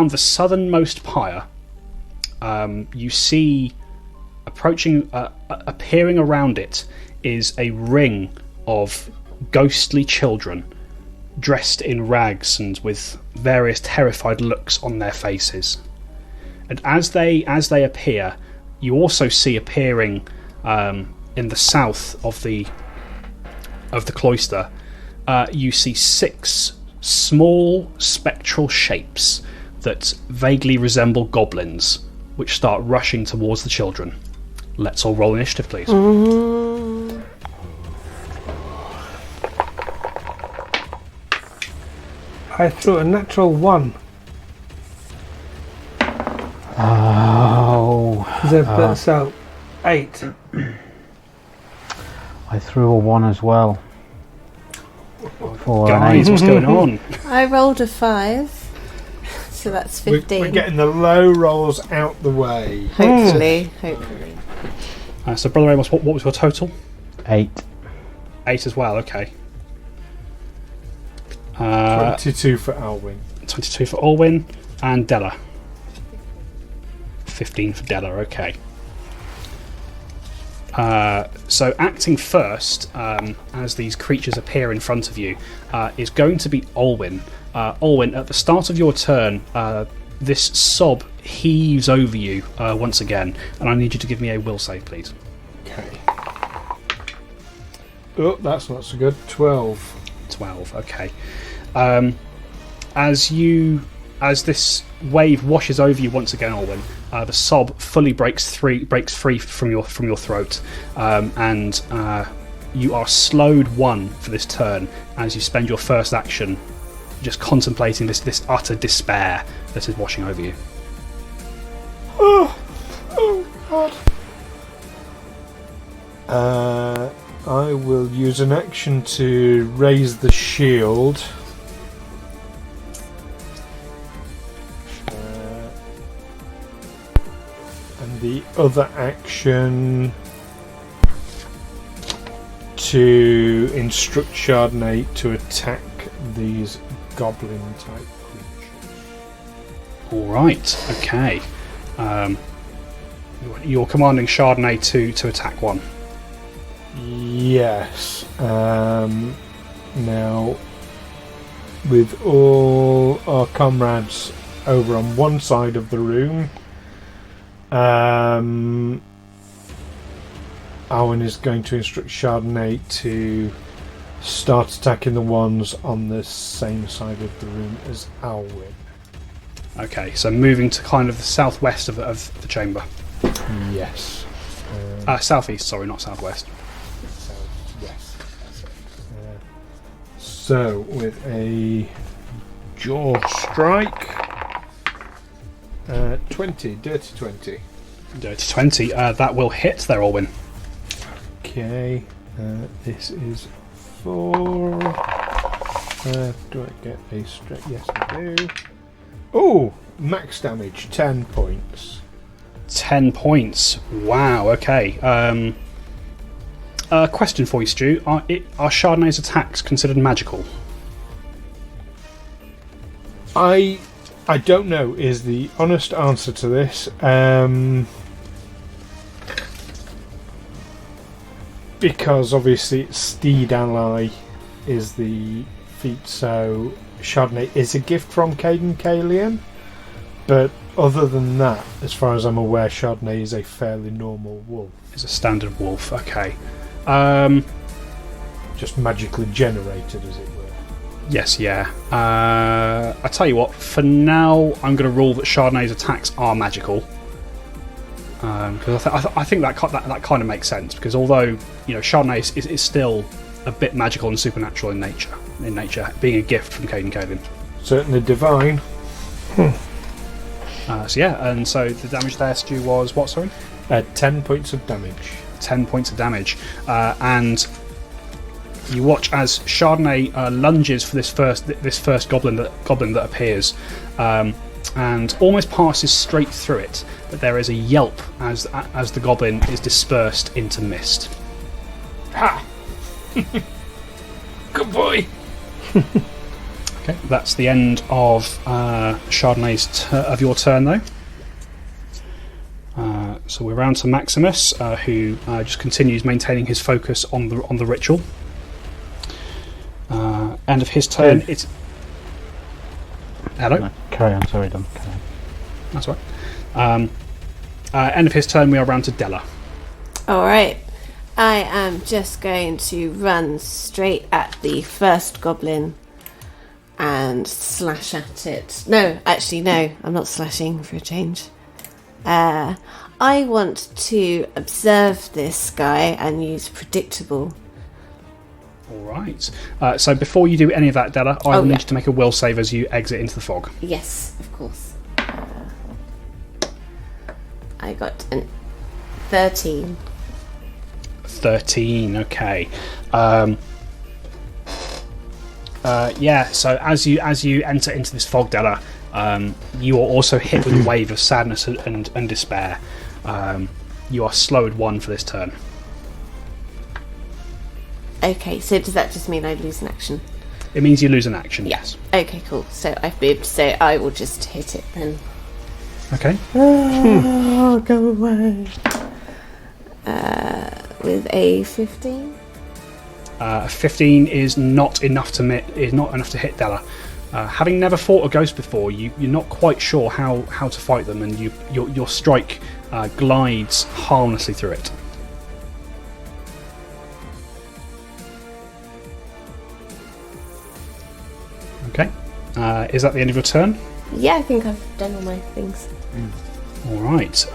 the southernmost pyre, you see appearing around it is a ring of ghostly children dressed in rags and with various terrified looks on their faces. And as they appear, you also see appearing in the south of the cloister, you see 6 small spectral shapes that vaguely resemble goblins, which start rushing towards the children. Let's all roll initiative, please. I threw a natural 1. Oh. So 8. I threw a 1 as well. Guys, what's going on? I rolled a 5, so that's 15. We're getting the low rolls out the way. Hopefully. So, Brother Amos, what was your total? 8. 8 as well, okay. 22 for Alwyn. 22 for Alwyn, and Della. 15 for Della, okay. So acting first, as these creatures appear in front of you, is going to be Olwyn. Olwyn, at the start of your turn, this sob heaves over you once again, and I need you to give me a will save, please. Okay. Oh, that's not so good. 12. 12, okay. As this wave washes over you once again, Olwyn, the sob fully breaks free from your throat, and you are slowed 1 for this turn as you spend your first action just contemplating this utter despair that is washing over you. Oh God. I will use an action to raise the shield. And the other action to instruct Chardonnay to attack these goblin type creatures. Alright, okay. You're commanding Chardonnay to attack 1. Yes. Now, with all our comrades over on one side of the room, Owen is going to instruct Chardonnay to start attacking the ones on the same side of the room as Alwyn. Okay, so moving to kind of the southwest of the chamber. Yes. Southeast, sorry, not southwest. Yes. So, with a jaw strike, 20, dirty 20. Dirty 20, that will hit there, Olwyn. Okay, this is 4. Do I get a straight? Yes, I do. Oh, max damage, 10 points. 10 points. Wow, okay. Question for you, Stu. Are Chardonnay's attacks considered magical? I don't know is the honest answer to this. Because obviously Steed Ally is the feat, so Chardonnay is a gift from Caden Kalian. But other than that, as far as I'm aware, Chardonnay is a fairly normal wolf. It's a standard wolf, okay. just magically generated, as it were. Yes, yeah. I tell you what. For now, I'm going to rule that Chardonnay's attacks are magical. Because I think that kind of makes sense. Because although Chardonnay is still a bit magical and supernatural in nature, being a gift from Caden Caden. Certainly divine. So yeah, and so the damage there, Stu, was what? Sorry, 10 points of damage. 10 points of damage, and you watch as Chardonnay lunges for this first goblin that appears, and almost passes straight through it. But there is a yelp as the goblin is dispersed into mist. Ha! Good boy. Okay, that's the end of Chardonnay's of your turn, though. So we're round to Maximus, who just continues maintaining his focus on the ritual. End of his turn. It's hello. No, carry on. Sorry, Dom. Carry on. That's right. End of his turn. We are round to Della. All right. I am just going to run straight at the first goblin and slash at it. No, actually, no. I'm not slashing for a change. I want to observe this guy and use predictable. All right. So before you do any of that, Della, I will need you to make a will save as you exit into the fog. Yes, of course. I got an 13. 13. Okay. Yeah. So as you enter into this fog, Della, you are also hit with a wave of sadness and despair. You are slowed 1 for this turn. Okay, so does that just mean I lose an action? It means you lose an action. Yes. Okay, cool. So I've moved, so I will just hit it then. Okay. Oh, go away. With a 15. 15 is not enough to hit Della. Having never fought a ghost before, you're not quite sure how to fight them, and your strike glides harmlessly through it. Okay. Is that the end of your turn? Yeah, I think I've done all my things. All right.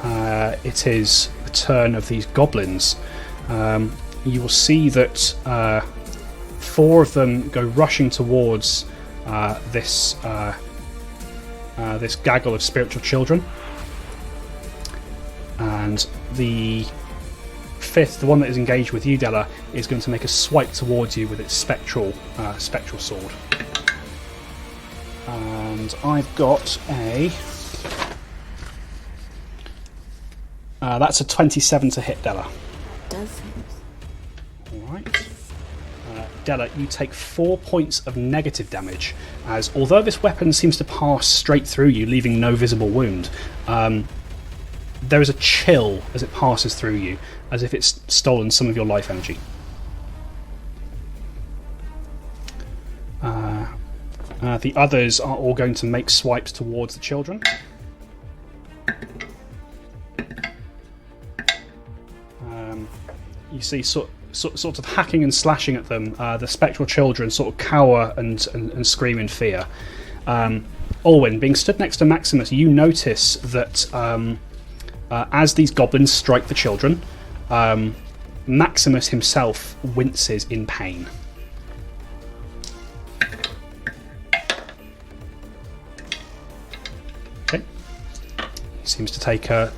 It is the turn of these goblins. You will see that 4 of them go rushing towards this gaggle of spiritual children, and the 5th, the one that is engaged with you, Della, is going to make a swipe towards you with its spectral sword. And I've got a... that's a 27 to hit, Della. Does it? Alright. Della, you take 4 points of negative damage, as although this weapon seems to pass straight through you, leaving no visible wound, there is a chill as it passes through you, as if it's stolen some of your life energy. The others are all going to make swipes towards the children. You see sort of hacking and slashing at them. The spectral children sort of cower and scream in fear. Olwyn, being stood next to Maximus, you notice that as these goblins strike the children, Maximus himself winces in pain. Okay, he seems to take a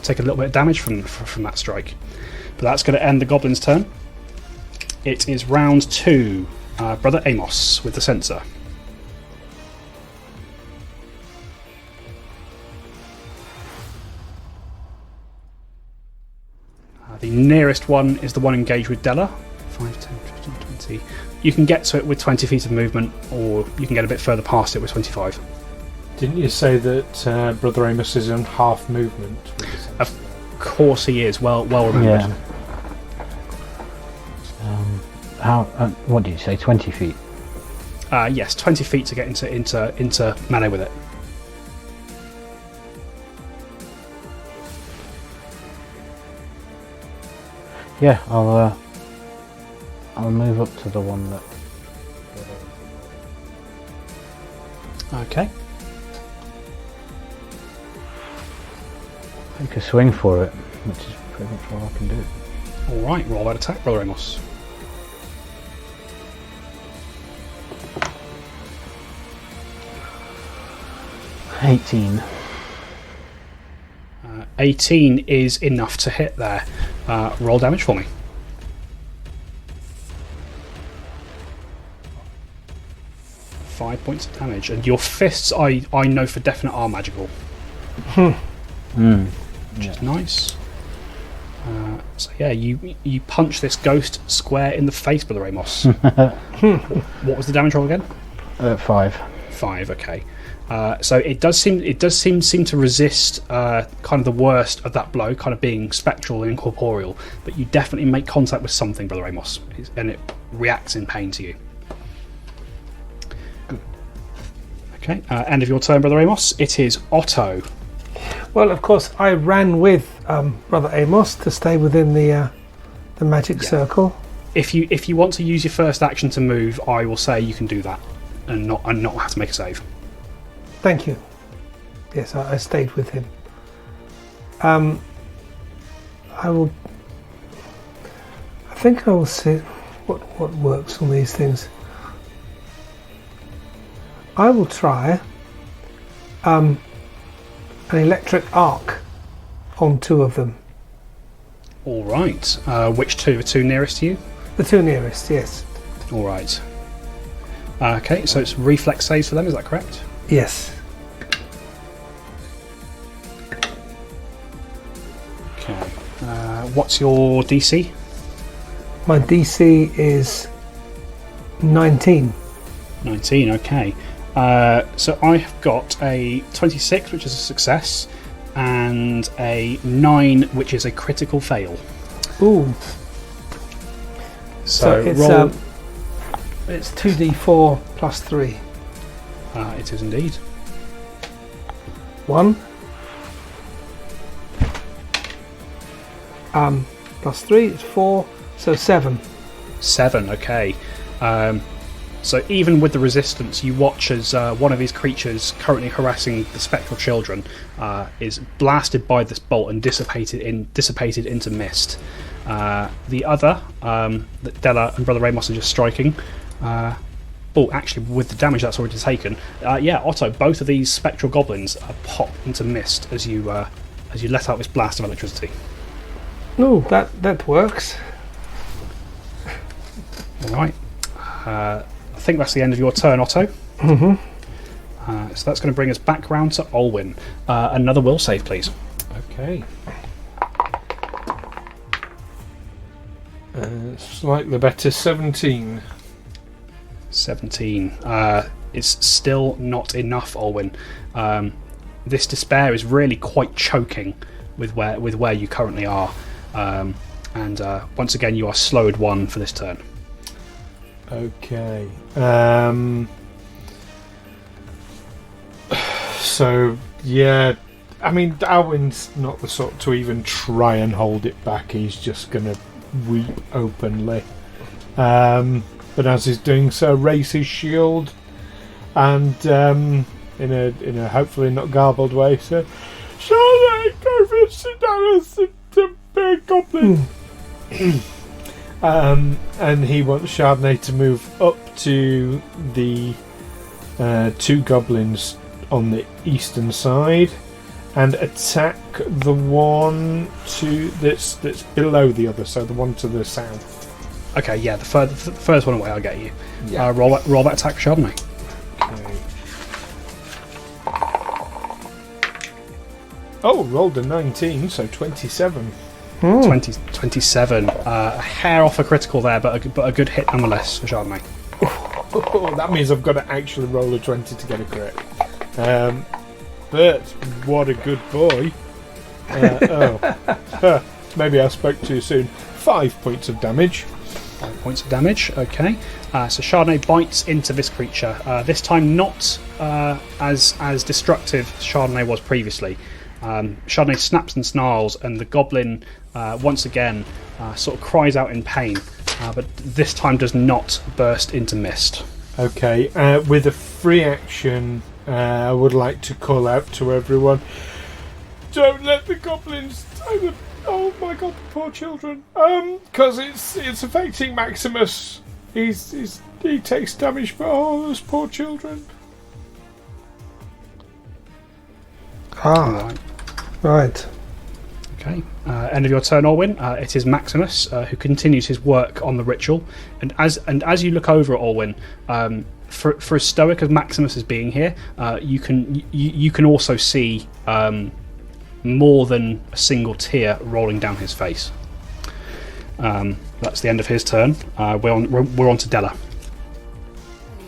little bit of damage from that strike. But that's going to end the goblin's turn. It is round 2. Brother Amos with the censer. The nearest one is the one engaged with Della. 5, 10, 15, 20. You can get to it with 20 feet of movement, or you can get a bit further past it with 25. Didn't you say that Brother Amos is on half movement? Of course he is. Well remembered. Yeah. What did you say? 20 feet. Yes, 20 feet to get into melee with it. Yeah, I'll I'll move up to the one that... Okay. Take a swing for it, which is pretty much all I can do. Alright, roll that attack, Brother Amos. $18. 18 is enough to hit there. Roll damage for me. 5 points of damage. And your fists, I know for definite, are magical. Which is nice. So yeah, you punch this ghost square in the face, Brother Amos. What was the damage roll again? 5. 5, okay. So it does seem to resist kind of the worst of that blow, kind of being spectral and incorporeal, but you definitely make contact with something, Brother Amos, and it reacts in pain to you. Okay, end of your turn, Brother Amos. It is Otto. Well, of course, I ran with Brother Amos to stay within the magic circle. If you want to use your first action to move, I will say you can do that, and not have to make a save. Thank you. Yes, I stayed with him. I think I will see what works on these things. I will try an electric arc on 2 of them. All right. Which 2? The 2 nearest to you? The 2 nearest, yes. All right. Okay, so it's reflex saves for them. Is that correct? Yes. Okay. What's your DC? My DC is 19. 19, okay. So I have got a 26, which is a success, and a 9, which is a critical fail. Ooh. So it's roll. It's 2d4 plus 3. It is indeed. 1. Plus 3 is 4, so 7. 7, okay. So even with the resistance, you watch as one of these creatures currently harassing the spectral children is blasted by this bolt and dissipated into mist. The other, that Della and Brother Ramos are just striking. Actually, with the damage that's already taken, Otto, both of these spectral goblins pop into mist as you let out this blast of electricity. Oh, that works. All right. I think that's the end of your turn, Otto. Mm-hmm. So that's going to bring us back round to Olwyn. Another will save, please. Okay. Slightly better, 17. 17. It's still not enough, Olwyn. This despair is really quite choking with where you currently are. And once again, you are slowed 1 for this turn. Okay. So, yeah, I mean, Alwyn's not the sort to even try and hold it back. He's just going to weep openly. But as he's doing so, raise his shield and, in a hopefully not garbled way, say, "Shall I go visit Alice to big goblin?" And he wants Chardonnay to move up to the 2 goblins on the eastern side and attack the one that's below the other, so the one to the south. Okay, yeah, the first one away, I'll get you. Yeah. Roll that attack for Chardonnay. Okay. Oh, rolled a 19, so 27. 27. A hair off a critical there, but a good hit nonetheless for Chardonnay. Oh, that means I've got to actually roll a 20 to get a crit. But what a good boy. Maybe I spoke too soon. 5 points of damage. 5 points of damage, okay. So Chardonnay bites into this creature. This time not as destructive as Chardonnay was previously. Chardonnay snaps and snarls, and the goblin once again sort of cries out in pain, but this time does not burst into mist. Okay, with a free action, I would like to call out to everyone, don't let the goblins... Oh my god, the poor children. Because it's affecting Maximus. He takes damage, but those poor children. Right. Okay, end of your turn, Orwin. It is Maximus who continues his work on the ritual, and as you look over at Orwin, for as stoic as Maximus is being here, you can also see more than a single tear rolling down his face. That's the end of his turn. We're on to Della.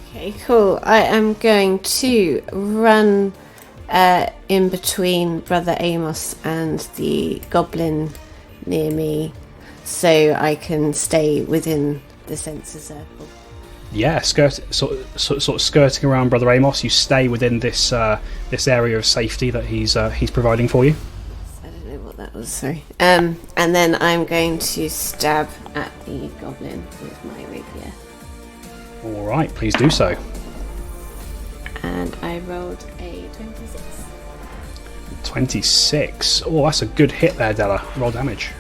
Okay, cool. I am going to run in between Brother Amos and the goblin near me, so I can stay within the sensor circle. Yeah, sort of skirting around Brother Amos. You stay within this area of safety that he's providing for you. I don't know what that was. Sorry. And then I'm going to stab at the goblin with my rapier. All right, please do so. And I rolled a 26. 26. Oh, that's a good hit there, Della. Roll damage.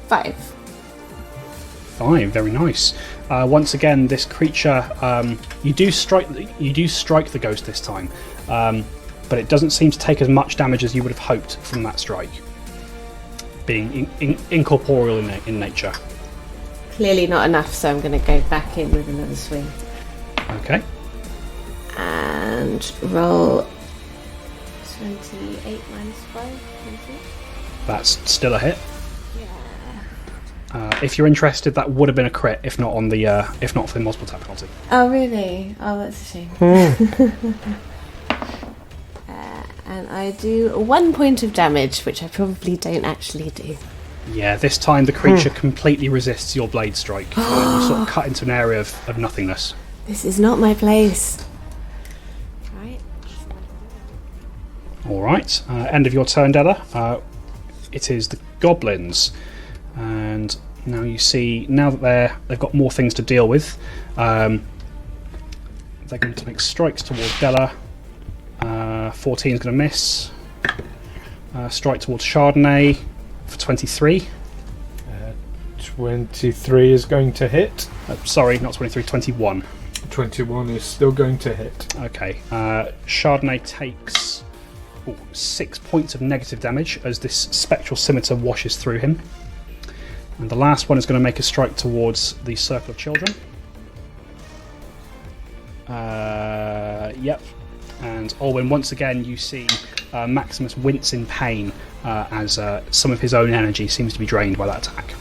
Five. 5, very nice. Once again, this creature, you do strike the ghost this time, but it doesn't seem to take as much damage as you would have hoped from that strike, being incorporeal in nature. Clearly not enough, so I'm going to go back in with another swing. Okay. And roll 28 minus 5. 20. That's still a hit. Yeah. If you're interested, that would have been a crit if not for the multiple tap penalty. Oh, really? Oh, that's a shame. And I do 1 point of damage, which I probably don't actually do. Yeah, this time the creature completely resists your blade strike. And you sort of cut into an area of nothingness. This is not my place. Right. All right. End of your turn, Della. It is the goblins, and now you see that they've got more things to deal with. They're going to make strikes towards Della. 14 is going to miss. Strike towards Chardonnay for 23. 23 is going to hit. Sorry, not 23, 21. 21 is still going to hit. Okay. Chardonnay takes 6 points of negative damage as this spectral scimitar washes through him. And the last one is going to make a strike towards the circle of children. Yep. And Olwen, once again, you see Maximus wince in pain as some of his own energy seems to be drained by that attack.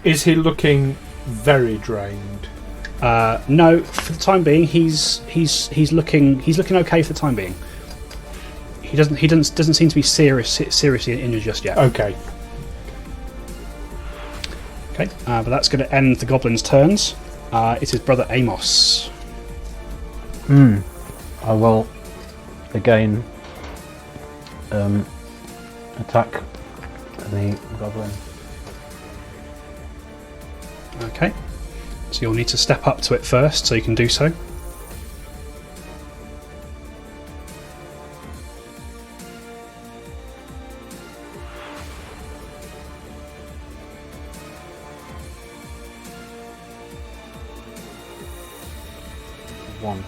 Is he looking very drained? No, for the time being, he's looking okay for the time being. He doesn't seem to be seriously injured just yet. Okay. Okay, but that's going to end the goblins' turns. It is Brother Amos. I will again attack the goblin. Okay, so you'll need to step up to it first, so you can do so. One.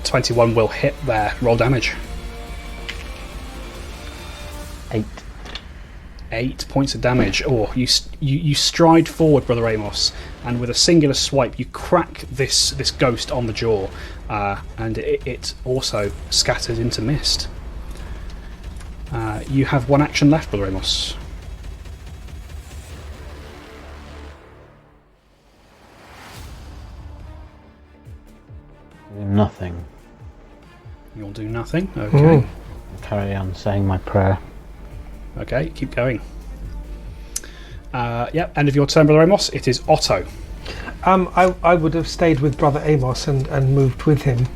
21 will hit there. Roll damage. 8. 8 points of damage. Oh, you stride forward, Brother Amos, and with a singular swipe, you crack this ghost on the jaw, and it also scatters into mist. You have one action left, Brother Amos. Nothing. You'll do nothing. Okay. Carry on saying my prayer. Okay, keep going. Yep, end of your turn, Brother Amos. It is Otto. I would have stayed with Brother Amos and moved with him.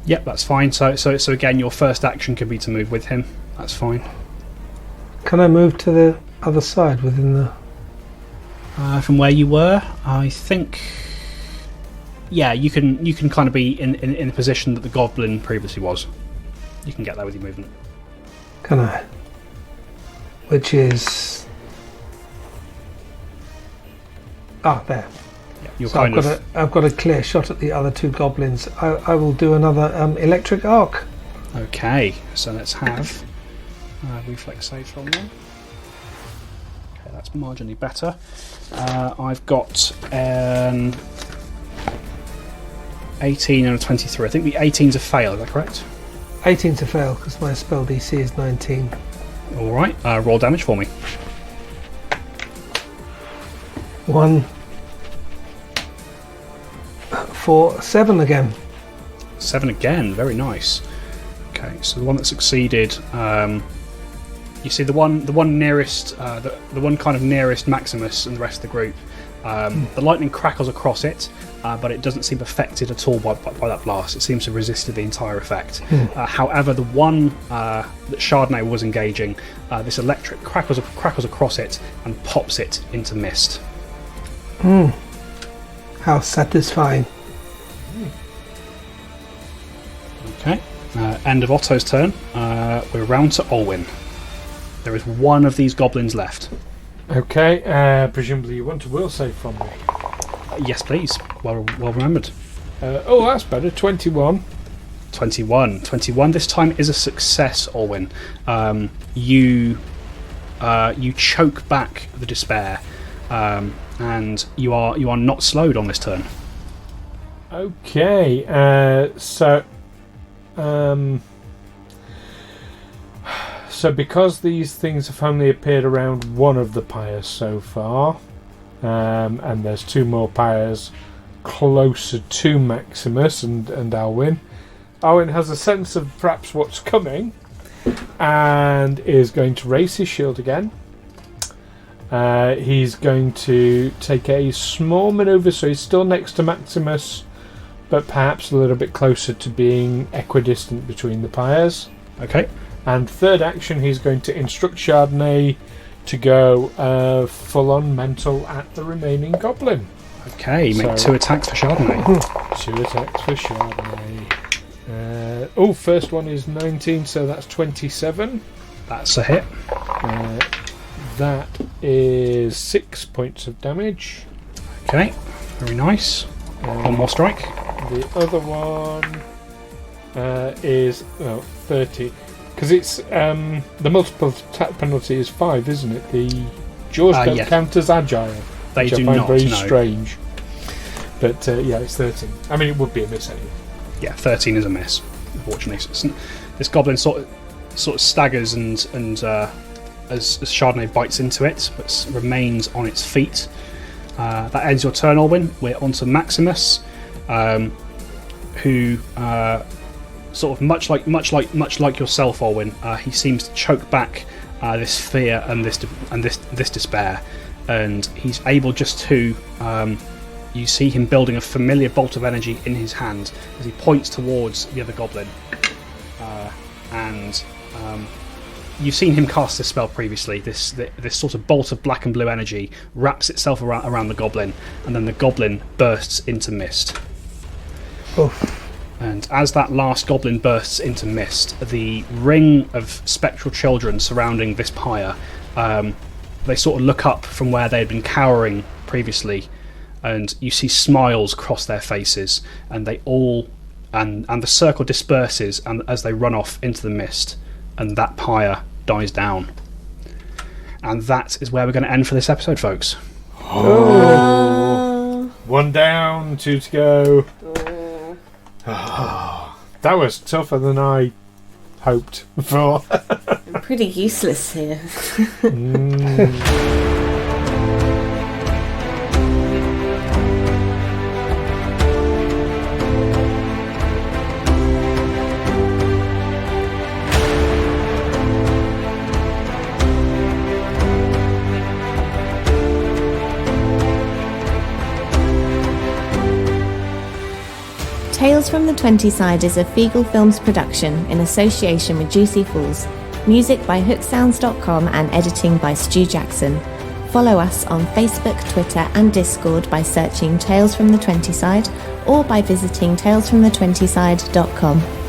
Yep, that's fine. So again, your first action can be to move with him. That's fine. Can I move to the other side within the... From where you were, I think... Yeah, you can kind of be in the position that the goblin previously was. You can get there with your movement. Can I? Which is... there. Yeah, you're So I've got a clear shot at the other two goblins. I will do another electric arc. Okay, so let's have reflex save from them. Okay, that's marginally better. I've got an 18 and a 23. I think the 18's a fail, is that correct? 18 to fail, because my spell DC is 19. Alright, roll damage for me. 1, 4, 7 again. 7 again, very nice. Okay, so the one that succeeded, you see the one nearest, the one kind of nearest Maximus and the rest of the group. The lightning crackles across it, but it doesn't seem affected at all by that blast. It seems to have resisted the entire effect. However, the one that Chardonnay was engaging, this electric crackles across it and pops it into mist. How satisfying. Okay, end of Otto's turn. We're round to Olwyn. There is one of these goblins left. Okay, presumably you want a will save from me. Yes, please. Well remembered. That's better. 21. 21 this time is a success, Olwyn. You choke back the despair, and you are not slowed on this turn. Okay, so because these things have only appeared around one of the pyres so far, and there's two more pyres closer to Maximus and Alwyn has a sense of perhaps what's coming, and is going to raise his shield again. He's going to take a small manoeuvre, so he's still next to Maximus, but perhaps a little bit closer to being equidistant between the pyres. Okay. And third action, he's going to instruct Chardonnay to go full-on mental at the remaining goblin. Okay, make 2 attacks for Chardonnay. 2 attacks for Chardonnay. First one is 19, so that's 27. That's a hit. That is 6 points of damage. Okay, very nice. One more strike. The other one is 30. Because it's the multiple attack penalty is 5, isn't it? The jaws don't count as agile. They which do I find not. very No. strange. But it's 13. I mean, it would be a miss anyway. Yeah, 13 is a miss. Unfortunately, this goblin sort of staggers and as Chardonnay bites into it, but remains on its feet. That ends your turn, Olwyn. We're on to Maximus, who. Sort of much like yourself, Olwyn, he seems to choke back this fear and this despair, and he's able just to. You see him building a familiar bolt of energy in his hand as he points towards the other goblin, and you've seen him cast this spell previously. This sort of bolt of black and blue energy wraps itself around the goblin, and then the goblin bursts into mist. Oof. And as that last goblin bursts into mist, the ring of spectral children surrounding this pyre, they sort of look up from where they had been cowering previously, and you see smiles cross their faces, and they all, and the circle disperses, and as they run off into the mist, and that pyre dies down. And that is where we're going to end for this episode, folks. One down, 2 to go. That was tougher than I hoped for. I'm pretty useless here. Tales from the 20 Side is a Feagle Films production in association with Juicy Fools. Music by hooksounds.com and editing by Stu Jackson. Follow us on Facebook, Twitter and Discord by searching Tales from the 20 Side or by visiting talesfromthe20side.com.